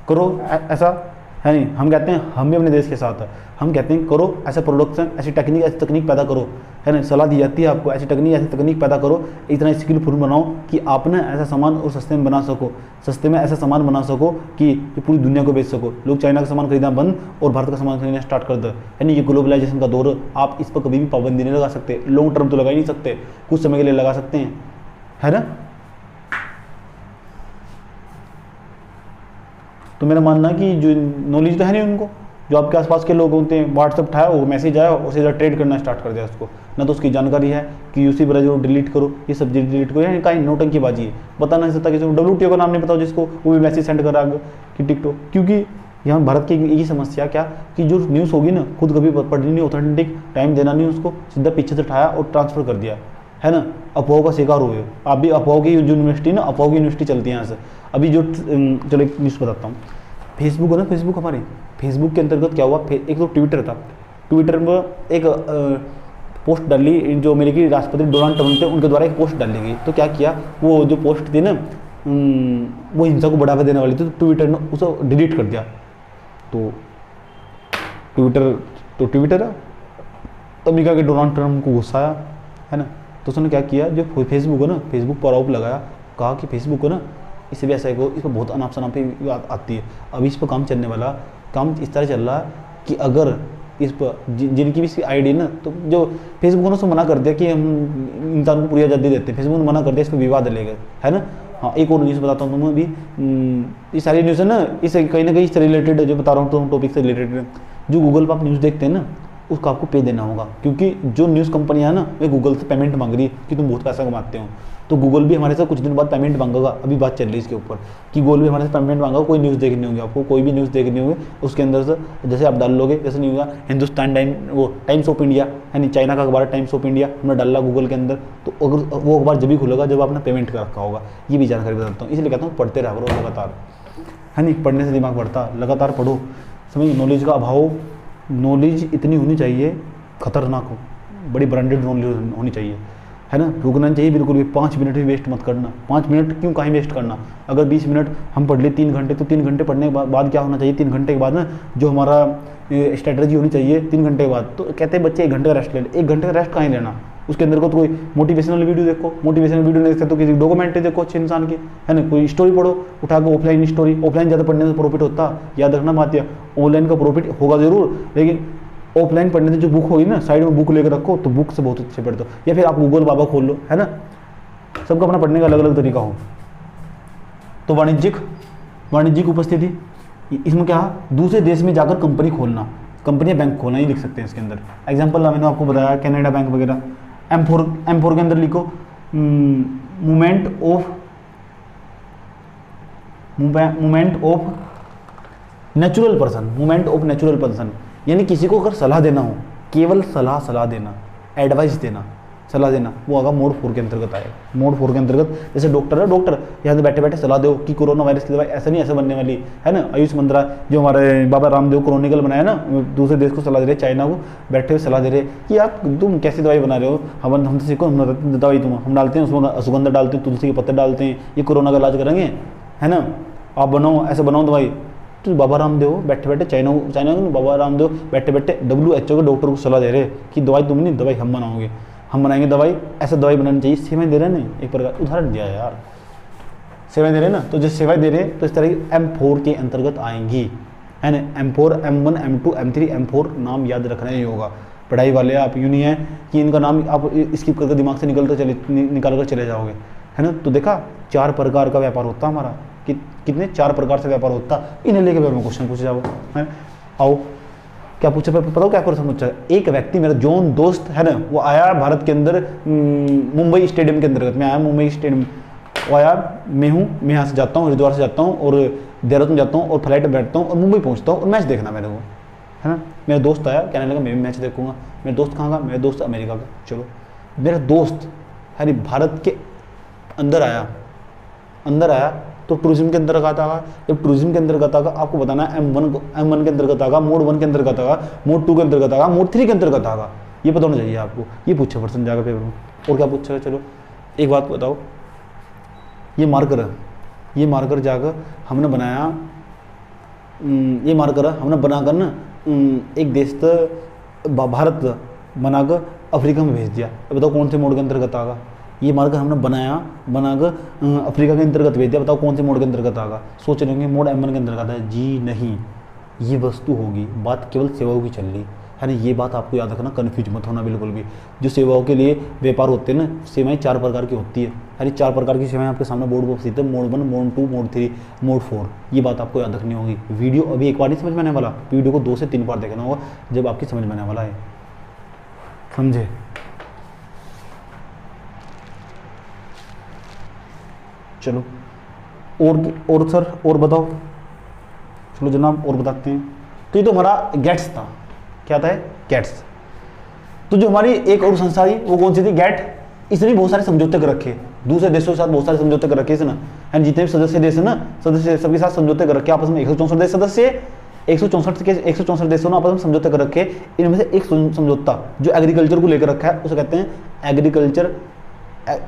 करो ऐसा, है नहीं। हम कहते हैं हम भी अपने देश के साथ है, हम कहते हैं करो ऐसा प्रोडक्शन, ऐसी टेक्निक, ऐसी तकनीक पैदा करो, है ना। सलाह दी जाती है आपको, ऐसी टेक्निक, ऐसी तकनीक पैदा करो, इतना स्किलफुल बनाओ कि आप ना ऐसा सामान और सस्ते में बना सको, सस्ते में ऐसा सामान बना सको कि पूरी दुनिया को बेच सको। लोग चाइना का सामान खरीदना बंद और भारत का सामान खरीदना स्टार्ट कर दो, है नहीं। ये ग्लोबलाइजेशन का दौर, आप इस पर कभी भी पाबंदी नहीं लगा सकते। लॉन्ग टर्म तो लगा ही नहीं सकते, कुछ समय के लिए लगा सकते हैं, है ना। तो मेरा मानना है कि जो नॉलेज तो है नहीं उनको, जो आपके आसपास के लोग होते हैं, व्हाट्सएप उठाया, वो मैसेज आया, उसे जरा ट्रेड करना स्टार्ट कर दिया उसको, ना तो उसकी जानकारी है कि यूसी ब्राउज़र डिलीट करो, ये सब डिलीट करो, यानी कहीं नोटंकी बाजी है। पता नहीं सकता किसी को, WTO का नाम नहीं पता जिसको, वो भी मैसेज सेंड करा कि टिकटॉक। क्योंकि यहाँ भारत की यही समस्या क्या कि जो न्यूज़ होगी ना, खुद कभी पढ़नी नहीं, ऑथेंटिक टाइम देना नहीं उसको, सीधा पीछे से उठाया और ट्रांसफर कर दिया, है ना। अफवाहों का शिकार हुए आप भी। अफवाहों की जो यूनिवर्सिटी ना, अफवाहों की यूनिवर्सिटी चलती है यहाँ से। अभी जो चलो एक न्यूज़ बताता हूँ, फेसबुक है ना, फेसबुक हमारे, फेसबुक के अंतर्गत क्या हुआ, एक तो ट्विटर था, ट्विटर में एक पोस्ट डाली जो अमेरिकी राष्ट्रपति डोनाल्ड ट्रंप थे, उनके द्वारा एक पोस्ट डाली गई। तो क्या किया, वो जो पोस्ट थी ना, वो हिंसा को बढ़ावा देने वाली थी, तो ट्विटर ने उसे डिलीट कर दिया। तो ट्विटर है, तो अमेरिका के डोनाल्ड ट्रंप को गुस्सा आया, है ना। तो उसने क्या किया, जो फेसबुक है ना, फेसबुक पर आरोप लगाया, कहा कि फेसबुक है ना, इसे भी ऐसा है, इस पर बहुत अनाप शनाप पे आती है। अभी इस पर काम चलने वाला, काम इस तरह चल रहा है कि अगर इस पर जिनकी भी इसकी आईडी ना, तो जो फेसबुक ने उसको मना कर दिया कि हम इंसान को पूरी आज़ादी देते हैं, फेसबुक ने मना कर दिया, इस पर विवाद लेगा, है ना। हाँ, एक और न्यूज़ बताता हूँ तुम्हें अभी, ये सारी न्यूज़ है ना, इससे कहीं ना कहीं इससे रिलेटेड है, जो बता रहा हूँ तो टॉपिक से रिलेटेड है। जो गूगल पर आप न्यूज़ देखते हैं ना, उसका आपको पे देना होगा, क्योंकि जो न्यूज़ कंपनियाँ है ना, वे गूगल से पेमेंट मांग रही है कि तुम बहुत पैसा कमाते हो। तो गूगल भी हमारे साथ कुछ दिन बाद पेमेंट मांगेगा। अभी बात चल रही है इसके ऊपर कि गूगल भी हमारे से पेमेंट मांगा। कोई न्यूज़ देखनी होगी आपको, कोई भी न्यूज़ देखनी होगी, उसके अंदर से जैसे आप डाल लोगे, जैसे news Hindustan times of India, यानी चाइना का अखबार टाइम्स ऑफ इंडिया हमने डाला गूगल के अंदर, तो अगर वो अखबार जब भी खुलेगा जब आपने पेमेंट कर रखा होगा। ये भी जानकारी बताता हूँ, इसलिए कहता हूँ पढ़ते रहा करो लगातार, है नहीं। पढ़ने से दिमाग बढ़ता, लगातार पढ़ो। समझ, नॉलेज का अभाव, नॉलेज इतनी होनी चाहिए खतरनाक हो, बड़ी ब्रांडेड नॉलेज होनी चाहिए, है ना। रुकना चाहिए बिल्कुल भी, 5 मिनट भी वेस्ट मत करना। 5 मिनट क्यों, कहीं वेस्ट करना। अगर 20 मिनट हम पढ़ ले 3 घंटे, तो 3 घंटे पढ़ने के बाद क्या होना चाहिए, 3 घंटे के बाद ना जो हमारा स्ट्रेटजी होनी चाहिए 3 घंटे के बाद। तो कहते हैं बच्चे 1 घंटे का रेस्ट ले ले, 1 घंटे का रेस्ट कहीं लेना। उसके अंदर को तो कोई मोटिवेशनल वीडियो देखो, मोटिवेशनल वीडियो नहीं देखते तो किसी डॉक्यूमेंट्री देखो अच्छे इंसान की, है ना। कोई स्टोरी पढ़ो, उठा के ऑफलाइन स्टोरी। ऑफलाइन ज़्यादा पढ़ने से प्रॉफिट होता, याद रखना बात है। ऑनलाइन का प्रॉफिट होगा जरूर, लेकिन ऑफलाइन पढ़ने से जो बुक होगी ना, साइड में बुक लेकर रखो, तो बुक से बहुत अच्छे पढ़ते हो। या फिर आप गूगल बाबा खोल लो, है ना। सबका अपना पढ़ने का अलग अलग तरीका हो। तो वाणिज्यिक उपस्थिति, इसमें क्या है, दूसरे देश में जाकर कंपनी खोलना, कंपनी बैंक खोलना, ही लिख सकते हैं इसके अंदर। एग्जाम्पल मैंने आपको बताया, कनाडा बैंक वगैरह। M4 के अंदर लिखो मूवमेंट ऑफ नेचुरल पर्सन, यानी किसी को अगर सलाह देना हो, केवल सलाह देना, एडवाइस देना, सलाह देना, वो आगा मोड 4 के अंतर्गत आएगा। मोड 4 के अंतर्गत जैसे डॉक्टर है, डॉक्टर यहाँ से बैठे बैठे सलाह दो कि कोरोना वायरस की दवाई ऐसा नहीं ऐसा बनने वाली, है ना। आयुष मंत्रा जो हमारे बाबा रामदेव क्रोनिकल बनाया ना, दूसरे देश को सलाह दे रहे, चाइना को बैठे हुए सलाह दे रहे कि आप तुम कैसी दवाई बना रहे हो, हमसे सीखो, हम दवाई हम डालते हैं, उसमें अश्वगंधा डालते हैं, तुलसी के पत्ते डालते हैं, ये कोरोना का इलाज करेंगे, है ना। आप बनाओ, ऐसे बनाओ दवाई। तो बाबा रामदेव बैठे बैठे चाइना बाबा रामदेव बैठे बैठे WHO के डॉक्टर को सलाह दे रहे कि दवाई तुम नहीं, दवाई हम बनाएंगे दवाई, ऐसा दवाई बनानी चाहिए। सेवाएं दे रहे हैं, एक प्रकार उदाहरण दिया यार, सेवाएं दे रहे हैं ना, तो जो सेवाएं दे रहे हैं तो इस तरह की M4 के अंतर्गत आएंगी, है ना। M4, M1, M2, M3, M4 नाम याद रखना ही होगा। पढ़ाई वाले आप यूँ नहीं है कि इनका नाम आप स्किप करके दिमाग से निकाल कर चले जाओगे, है ना। तो देखा 4 प्रकार का व्यापार होता हमारा, कितने 4 प्रकार से व्यापार होता, इन्हें लेके बारे में क्वेश्चन पूछे जाओ, है। आओ क्या पूछा, पता हो क्या प्रश्न पूछा। एक व्यक्ति मेरा जॉन दोस्त है ना, वो आया भारत के अंदर मुंबई स्टेडियम के अंतर्गत में आया, मुंबई स्टेडियम वो आया, मैं यहाँ से जाता हूँ, हरिद्वार से जाता हूँ और देहरादून जाता हूँ और फ्लाइट में बैठता हूँ और मुंबई पहुँचता हूँ और मैच देखना मेरे को, है ना। मेरा दोस्त आया, कहने लगा मैं भी मैच देखूंगा। मेरा दोस्त कहाँ का, मेरा दोस्त अमेरिका का। चलो मेरा दोस्त है भारत के अंदर आया तो टूरिज्म के अंतर्गत आगा। जब टूरिज्म के अंतर्गत आगा, आपको बताना है M1 के अंतर्गत आगा, मोड 1 के अंतर्गत आगा, मोड 2 के अंतर्गत आगा, मोड 3 के अंतर्गत आगा। ये पता होना चाहिए आपको, ये पूछा पर्सन जाकर पेपर में। और क्या पूछेगा, चलो एक बात बताओ, ये मार्कर जाकर हमने बनाया, ये मार्कर हमने बनाकर ना एक देश भारत बनाकर अफ्रीका में भेज दिया। अब बताओ कौन से मोड के अंतर्गत आगा। ये मार्कर हमने बनाकर अफ्रीका के अंतर्गत भेज दिया, बताओ कौन से मोड के अंतर्गत आगा। सोच रहे होंगे मोड M1 के अंतर्गत है, जी नहीं, ये वस्तु होगी। बात केवल सेवाओं की चल रही है ना, ये बात आपको याद रखना, कन्फ्यूज मत होना बिल्कुल भी। जो सेवाओं के लिए व्यापार होते हैं ना, सेवाएं 4 प्रकार की होती है, हर 4 प्रकार की सेवाएं आपके सामने बोर्ड पर स्थित है, मोड 1, मोड 2, मोड 3, मोड 4। ये बात आपको याद रखनी होगी। वीडियो अभी एक बार नहीं समझ में आने वाला, वीडियो को 2 से 3 बार देखना होगा, जब आपकी समझ में आने वाला है, समझे। चलो और सर और बताओ, चलो जनाब और बताते हैं। तो ये तो हमारा गेट्स था, क्या था गेट्स। तो जो हमारी एक और संस्था थी वो कौन सी थी, गेट। इसने बहुत सारे समझौते कर रखे दूसरे देशों के साथ, बहुत सारे समझौते कर रखे इसने, एंड जितने भी सदस्य देश है ना, सदस्य सबके साथ समझौते कर रखे आपस में। 164 देश सदस्य, 164 देशों ने आपस में समझौते कर रखे। इनमें से एक समझौता जो एग्रीकल्चर को लेकर रखा है, उसे कहते हैं agriculture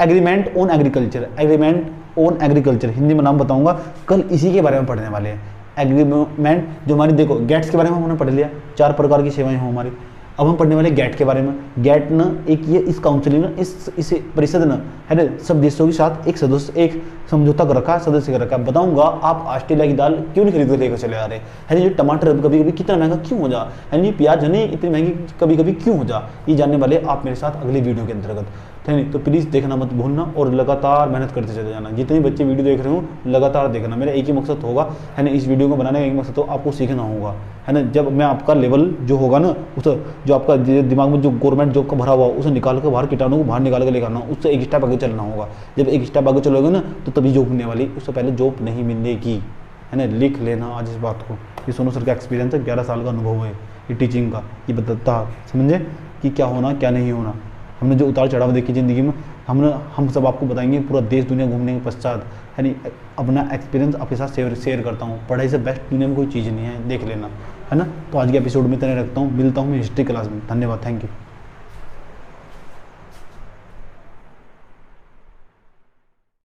agreement on agriculture. Agreement on agriculture Hindi में नाम बताऊंगा, कल इसी के बारे में पढ़ने वाले हैं। एग्रीमेंट जो हमारी, देखो गेट्स के बारे में हमने पढ़ लिया, 4 प्रकार की सेवाएं हो हमारी। अब हम पढ़ने वाले गेट के बारे में। गेट न एक ये इस काउंसिल ने इस परिषद ने, है ना, सब देशों के साथ एक समझौता कर रखा है, सदस्य कर रखा है। बताऊंगा आप ऑस्ट्रेलिया की दाल क्यों नहीं खरीद कर लेकर चले आ रहे, है ना। ये टमाटर कभी कभी कितना महंगा क्यों हो जा, है ना, प्याज है इतनी महंगी कभी कभी क्यों हो जा, ये जानने वाले आप मेरे साथ अगले वीडियो के अंतर्गत, है नहीं। तो प्लीज़ देखना मत भूलना और लगातार मेहनत करते चले जाना। जितने बच्चे वीडियो देख रहे हो लगातार देखना। मेरा एक ही मकसद होगा, है ना, इस वीडियो को बनाने का एक मकसद हो, आपको सीखना होगा, है ना। जब मैं आपका लेवल जो होगा ना, उस जो आपका दिमाग में जो गवर्नमेंट जॉब का भरा हुआ, उसे निकाल कर बाहर, कीटाणु को बाहर निकाल कर लेकर आना, उससे एक स्टेप आगे चलना होगा। जब एक स्टेप आगे चलोगे ना, तो तभी जॉब मिलने वाली, उससे पहले जॉब नहीं मिलेगी, है ना। लिख लेना आज इस बात को। ये सोनू सर का एक्सपीरियंस है, 11 साल का अनुभव है ये टीचिंग का, ये बताता समझे कि क्या होना क्या नहीं होना। हमने जो उतार चढ़ाव देखी ज़िंदगी में, हम सब आपको बताएंगे पूरा देश दुनिया घूमने के पश्चात, है नहीं, अपना एक्सपीरियंस आपके साथ शेयर करता हूँ। पढ़ाई से बेस्ट दुनिया में कोई चीज़ नहीं है, देख लेना, है ना। तो आज के एपिसोड में इतना रखता हूँ, मिलता हूँ मैं हिस्ट्री क्लास में। धन्यवाद, थैंक यू।